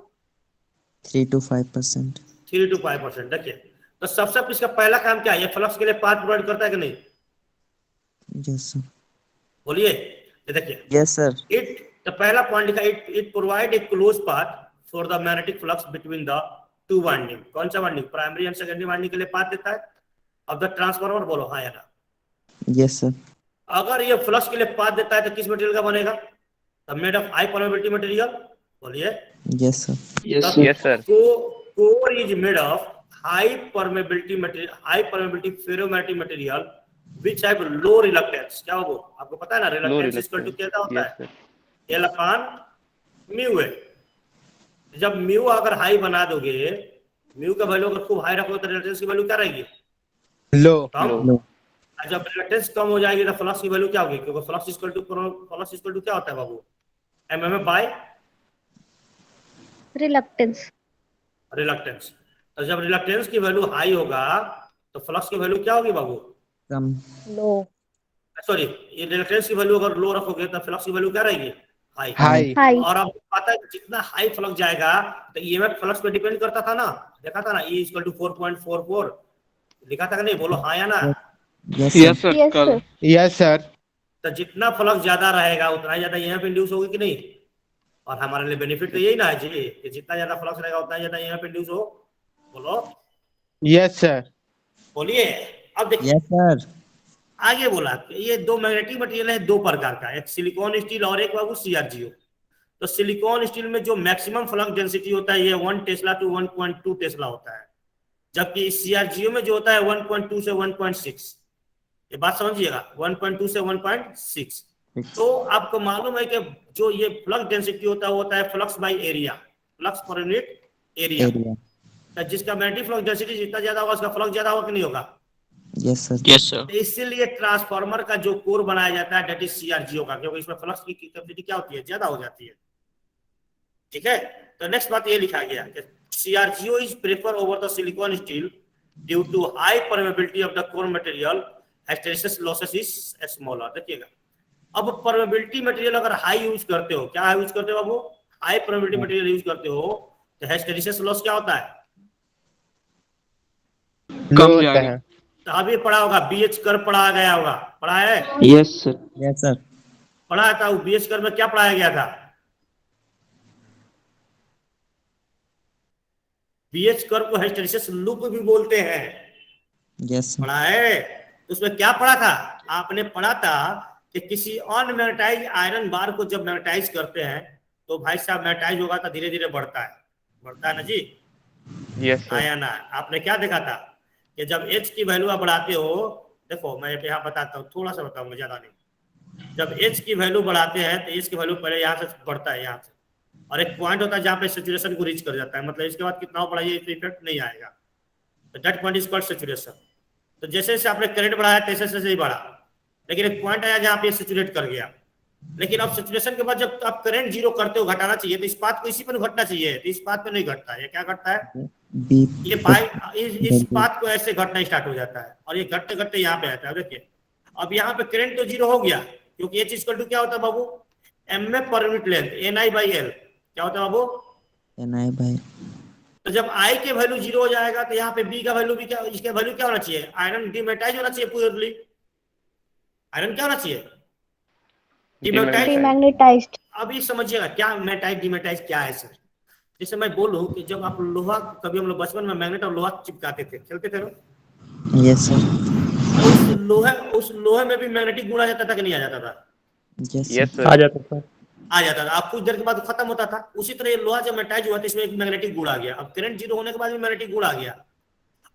3 to 5%। 3 to 5%। देखिए, तो सबसे इसका पहला काम क्या है? ये फ्लक्स के लिए पाथ प्रोवाइड करता है कि नहीं? Yes sir. बोलिए। ये देखिए, यस सर। इट, तो पहला पॉइंट लिखा, it provide a close path for the magnetic flux between the two winding. कौन सा winding? Primary and secondary winding के लिए पाथ देता है। अब द ट्रांसफार्मर, बोलो हाँ या ना। Yes sir. अगर ये फ्लक्स के लिए पाथ देता है तो किस मटेरियल का बनेगा? The made of high permeability material. बोलिए। Yes sir. Yes sir. Core is made of high permeability material, high permeability ferromagnetic material which have low reluctance. क्या हो? आपको पता है ना रिलक्टेंस इक्वल टू क्या होता है? L अपॉन म्यू है। जब म्यू अगर हाई बना दोगे, म्यू का वैल्यू अगर खूब हाई रखोगे तो रिलक्टेंस की वैल्यू क्या रहेगी? लो। कम। जब रिलक्टेंस कम हो जाएगी तो फ्लक्स की वैल्यू क्या होगी? क्योंकि फ्लक्स इक्वल टू क्या होता है बाबू? MM by reluctance. रिलक्टेंस। तो जब रिलक्टेंस की वैल्यू हाई होगा तो फ्लक्स की वैल्यू क्या होगी बाबू? कम। लो। सॉरी, ये रिलक्टेंस की वैल्यू अगर लो रखोगे तो फ्लक्स की वैल्यू क्या रहेगी? हाई। हाई। हाई। और आपको पता है जितना हाई फ्लक्स जाएगा तो ईएमएफ फ्लक्स पे डिपेंड करता था ना, देखा था ना, E = 4.44 लिखा था कि नहीं? बोलो हाँ या ना। Yes yes sir. Sir. Yes कल। सर। Yes sir. तो जितना फ्लक्स ज्यादा रहेगा उतना ही ज्यादा ईएमएफ इंड्यूस होगी कि नहीं? और हमारे लिए बेनिफिट तो यही ना है जी कि जितना ज्यादा फ्लक्स रहेगा उतना ज्यादा ईएमएफ इंड्यूस हो। बोलो। Yes sir. बोलिए। अब देखिए यस सर। आगे बोला कि ये दो मैग्नेटिक मटेरियल है दो प्रकार का, एक सिलिकॉन स्टील और एक बाबू सीआरजीओ। तो सिलिकॉन स्टील में जो मैक्सिमम फ्लक्स डेंसिटी होता है ये 1 टेस्ला टू 1.2 टेस्ला होता है, जबकि सीआरजीओ में जो होता है 1.2 से 1.6। ये बात समझिएगा, 1.2 से 1.6। तो आपको मालूम है कि जो ये फ्लक्स डेंसिटी होता है वो होता है flux by area, flux per unit area. तो जिसका मैग्नेटिक फ्लक्स डेंसिटी जितना ज्यादा होगा उसका फ्लक्स ज्यादा होगा कि नहीं होगा? Yes sir. Yes sir. इसीलिए ट्रांसफार्मर का जो कोर बनाया जाता है दैट इज सीआरजीओ का, क्योंकि इसमें फ्लक्स की कैपेसिटी क्या होती है? ज्यादा हो जाती है। ठीक है, तो नेक्स्ट बात ये लिखा गया कि CRGO is prefer over the silicon steel due to high permeability of the core material, hysteresis losses is smaller. देखिएगा, अब परमेबिलिटी मटेरियल अगर हाई यूज करते हो, क्या यूज करते हो बाबू? हाई परमेबिलिटी मटेरियल यूज करते हो तो हिस्टेरेसिस लॉस क्या होता है? कम होता है। तो अभी पढ़ा होगा, बीएच कर्व पढ़ाया गया होगा, पढ़ा है? Yes sir. Yes sir. पढ़ा था। बीएच कर्व में क्या पढ़ाया गया था? बीएच कर्व को हिस्टेरेसिस लूप भी बोलते हैं। Yes sir. पढ़ा है? उसमें क्या पढ़ा था? आपने पढ़ा था कि किसी अनमैग्नेटाइज आयरन बार को जब मैग्नेटाइज करते हैं तो भाई साहब मैग्नेटाइज होगा तो धीरे धीरे बढ़ता है ना जी? Yes sir. आया ना? आपने क्या देखा था कि जब H की वैल्यू आप बढ़ाते हो, देखो मैं यहाँ बताता हूँ, थोड़ा सा बताऊंगा, ज्यादा नहीं। जब H की वैल्यू बढ़ाते हैं तो H की वैल्यू पहले यहाँ से बढ़ता है, यहाँ से, और एक पॉइंट होता है जहाँ पे सैचुरेशन को रीच कर जाता है, मतलब इसके बाद कितना बढ़ाइए इफेक्ट नहीं आएगा, तो that point is called saturation. तो जैसे जैसे आपने करंट बढ़ाया तैसे तैसे ही बढ़ा, लेकिन एक पॉइंट आया जहाँ पे सैचुरेट कर गया। लेकिन अब सैचुरेशन के बाद जब आप करंट जीरो करते हो, घटाना चाहिए, तो इस बात को इसी पर घटना चाहिए, तो इस बात पे नहीं घटता है। क्या घटता है? ये इस बात को ऐसे घटना स्टार्ट हो जाता है और ये घटते घटते यहाँ पे आता है। देखिए, अब यहाँ पे करंट तो जीरो हो गया, क्योंकि H इक्वल टू क्या होता है बाबू? MF per unit length, NI/L। क्या होता है बाबू? NI/L। तो जब I के वैल्यू जीरो हो जाएगा तो यहाँ पे B का वैल्यू भी क्या, इसके वैल्यू क्या होना चाहिए? आयरन डिमेटाइज होना चाहिए पूर्णली। आयरन क्या होना चाहिए? डिमैग्नेटाइज्ड। अभी समझिएगा क्या मैग्नेटाइज डिमेटाइज क्या है सर। जैसे मैं बोलूं कि जब आप लोहा, कभी हम लोग बचपन में मैग्नेट और लोहा चिपकाते थे, खेलते थे ना? Yes sir. उस लोहे में भी मैग्नेटिक गुण आ जाता था कि नहीं आ जाता था? Yes sir. आ जाता सर। आ जाता था। आप कुछ देर के बाद खत्म होता था। उसी तरह ये लोहा जब मैग्नेटाइज हुआ तो इसमें एक मैग्नेटिक गुण आ गया। अब करंट जीरो होने के बाद भी मैग्नेटिक गुण आ गया।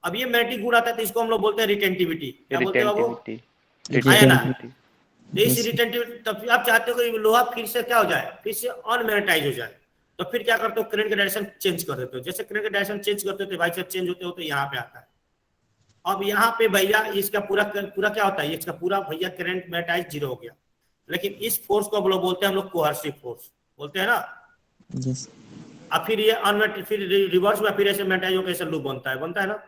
अब ये मैग्नेटिक गुण आता है तो इसको हम लोग बोलते हैं रिटेंटिविटी। क्या बोलते हैं बाबू? आया ना? Retentivity. तो इस रिटेंटिविटी, तब आप चाहते हो कि लोहा फिर से क्या हो जाए, फिर से अनमैग्नेटाइज हो जाए, तो फिर क्या करते हो, करंट का डायरेक्शन चेंज कर देते हो। जैसे करंट का डायरेक्शन चेंज करते हो भाई साहब, चेंज होते होते यहाँ पे आता है। अब यहाँ पे भैया इसका पूरा क्या होता है, इसका पूरा भैया करंट मैग्नेटाइज 0 हो गया। लेकिन इस फोर्स को हम लोग बोलते हैं, हम लोग कोहर्सिव फोर्स बोलते हैं ना। यस अब फिर ये फिर रिवर्स में फिर ऐसे मैग्नेटाइज होकर ऐसे लूप बनता है ना।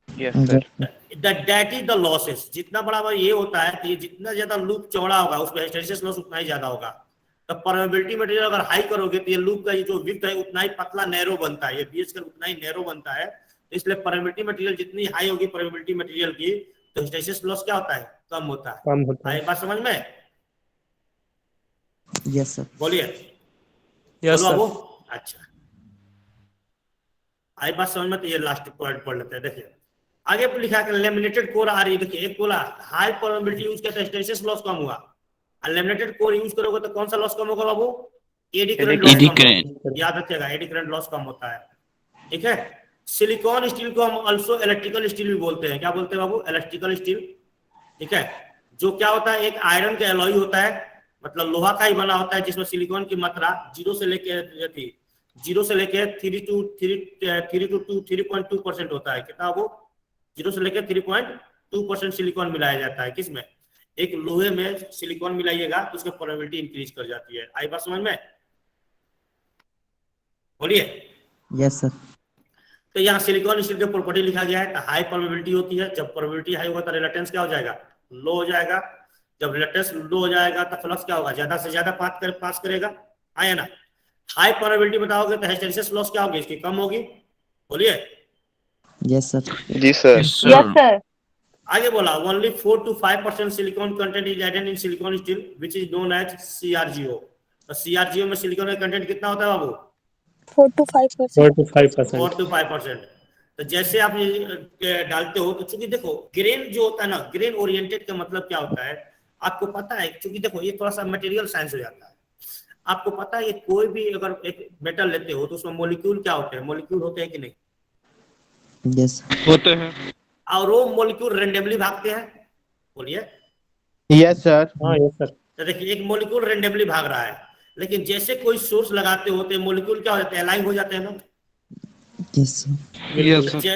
Yes, sir. That is the losses. जितना बड़ा ये होता है कि जितना ज्यादा लूप चौड़ा होगा उसमें हिस्टैरिसीस लॉस उतना ही ज्यादा होगा। तो परमेबिलिटी मटेरियल अगर हाई करोगे तो ये लूप का ये जो विड्थ है उतना ही पतला नैरो बनता है, ये बीच का उतना ही नैरो बनता है। इसलिए परमेबिलिटी मटेरियल जितनी हाई होगी परमेबिलिटी मटेरियल की, तो हिस्टैरिसीस लॉस क्या होता है, कम होता है। कम होता है। बात समझ में? Yes sir. बोलिए। Yes sir. अच्छा, आई बात समझ में? तो ये लास्ट पॉइंट पढ़ लेते हैं। देखिए आगे पर लिखा है लैमिनेटेड कोर आ रही है। देखिए एक बोला हाई परमेबिलिटी यूज करते हैं, हिस्टैरिसीस लॉस कम हुआ। लैमिनेटेड कोर यूज करोगे तो कौन सा लॉस कम होगा बाबू? एडी करंट लॉस कम होगा। याद रखिएगा, एडी करंट लॉस कम होता है। ठीक है। सिलिकॉन स्टील को हम ऑल्सो इलेक्ट्रिकल स्टील भी बोलते हैं। क्या बोलते हैं बाबू? Electrical steel. ठीक है। जो क्या होता है, एक आयरन का एलॉय होता है, मतलब लोहा का ही बना होता है, जिसमें सिलिकॉन की मात्रा 0 से लेके 3.2% होता है। कितना वो? 0 से लेकर 3.2% सिलिकॉन मिलाया जाता है। किसमें? एक लोहे में सिलिकॉन मिलाइएगा तो उसकी परमेबिलिटी इंक्रीज कर जाती है। आई बात समझ में? बोलिए। Yes sir. तो यहाँ सिलिकॉन स्टील की प्रॉपर्टी लिखा गया है, हाई परमेबिलिटी होती है। जब परमेबिलिटी हाई होगा तो रिलक्टेंस क्या हो जाएगा? लो हो जाएगा। जब रिलक्टेंस लो हो जाएगा तो फ्लक्स क्या होगा? ज्यादा से ज्यादा पास करेगा। आया ना? हाई परमेबिलिटी बताओगे तो हिस्टैरिसीस लॉस क्या होगी? इसकी कम होगी। बोलिए। Yes sir. जी सर। Yes sir. आगे बोला only 4 to 5% silicon content is added in silicon steel which is known as CrGO। तो CrGO में सिलिकॉन का कंटेंट कितना होता है बाबू? 4 to 5%। 4 to 5%। 4 to 5%। तो जैसे आप ये डालते हो तो चूंकि देखो ग्रेन जो होता है ना, ग्रेन ओरिएंटेड का मतलब क्या होता है आपको पता है? चूंकि देखो ये थोड़ा सा मटेरियल साइंस हो जाता है। आपको पता है कोई भी अगर एक मेटल लेते हो तो उसमें मॉलिक्यूल क्या होते हैं? मॉलिक्यूल होते हैं कि नहीं? यस होते हैं। और वो मॉलिक्यूल रेंडमली भागते हैं। बोलिए। Yes sir. हाँ यस सर। तो देखिए एक मॉलिक्यूल रेंडमली भाग रहा है, लेकिन जैसे कोई सोर्स लगाते होते मॉलिक्यूल क्या हो जाते हैं? अलाइन हो जाते हैं ना। Yes sir. Yes sir.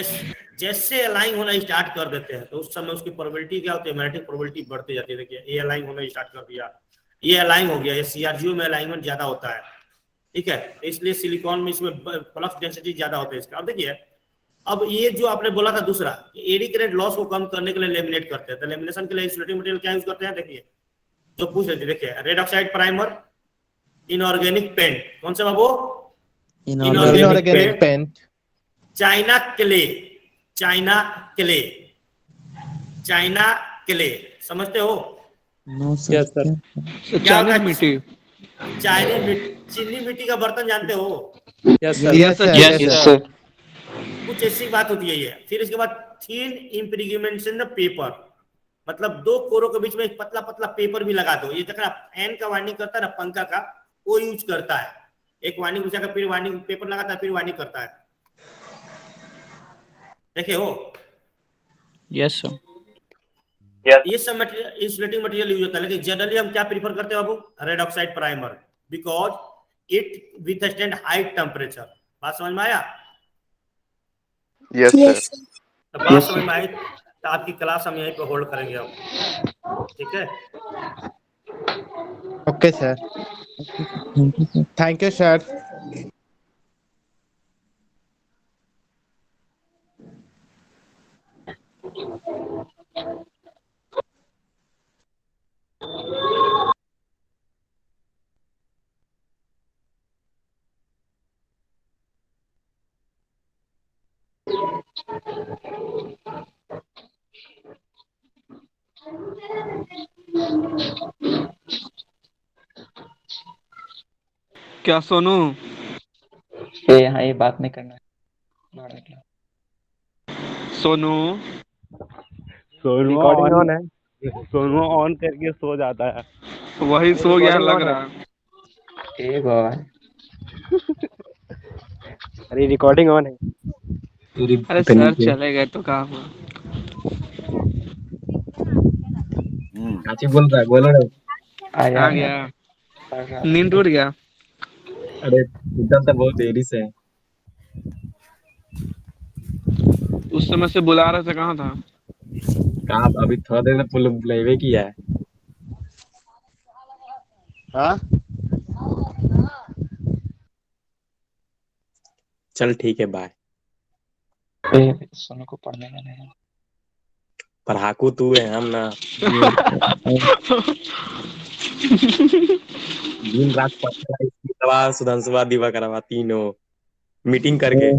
जैसे अलाइन होना स्टार्ट कर देते हैं तो उस समय उसकी प्रोबेबिलिटी क्या होती है? मैग्नेटिक प्रोबेबिलिटी बढ़ती जाती है। देखिए ये अलाइन होना स्टार्ट कर दिया, ये अलाइन हो गया। ये CrGO में अलाइनमेंट ज्यादा होता है। ठीक है। इसलिए सिलिकॉन में इसमें फ्लक्स डेंसिटी ज्यादा होता है इसका। अब देखिए, अब ये जो आपने बोला था दूसरा, एडी करंट लॉस को कम करने के लिए लेमिनेट करते हैं। तो लेमिनेशन के लिए इंसुलेटिंग मटेरियल क्या यूज करते हैं? देखिए जो पूछ रहे थे, देखिए red oxide primer, inorganic paint. कौन से बाबू? Inorganic paint. China clay. China clay. China clay समझते हो? No sir. Yes sir. Chinese मिट्टी। चाइनीज मिट्टी, चीनी मिट्टी का बर्तन जानते हो? Yes yes sir. Yes sir. कुछ ऐसी बात होती है ये। फिर इसके बाद थिन इम्प्रीगमेंटेशन पेपर, मतलब 2 कोरों के बीच में एक पतला पतला पेपर भी लगा दो। ये देखना फैन का वार्निंग करता है ना, पंखा का, वो यूज करता है। एक वार्निंग घुसा कर फिर वार्निंग पेपर लगाता है, फिर वार्निंग करता है। देखे हो? Yes sir. ये सब मटेरियल इंसुलेटिंग मटेरियल यूज होता है। लेकिन जनरली हम क्या प्रीफर करते हैं बाबू? Red oxide primer, because it withstand high temperature. बात समझ में आया? Yes sir. तो बात समझ में आई तो आपकी क्लास हम यहीं पे होल्ड करेंगे अब। ठीक है। Okay sir. Thank you sir. क्या सोनू? ये यहाँ ये बात नहीं करना है। बाहर निकलो। सोनू रिकॉर्डिंग ऑन है। सोनू ऑन करके सो जाता है। वही सो गया लग रहा है। ए भगवान। अरे रिकॉर्डिंग ऑन है। अरे सर चले गए तो क्या हुआ? चाची बोल रहा है, बोलो रे। आ गया। नींद टूट गया। अरे उधर तो बहुत देरी से है। उस समय से बुला रहे थे, कहाँ था? कहाँ अभी थोड़ा देर में पुल बुलावे किया है। हाँ चल ठीक है, बाय। सोनू को पढ़ने में नहीं। पढ़ाकू तू है, हम ना। दिन रात पढ़ता है, इसकी दवा सुधांशुवा दिवाकरवा तीनों मीटिंग करके।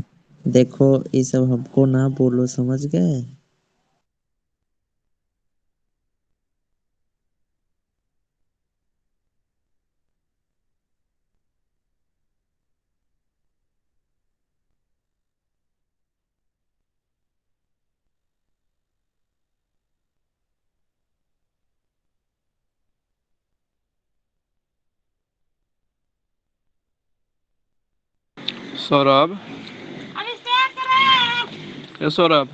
देखो ये सब हमको ना बोलो, समझ गए। सौरभ, ये सौरभ,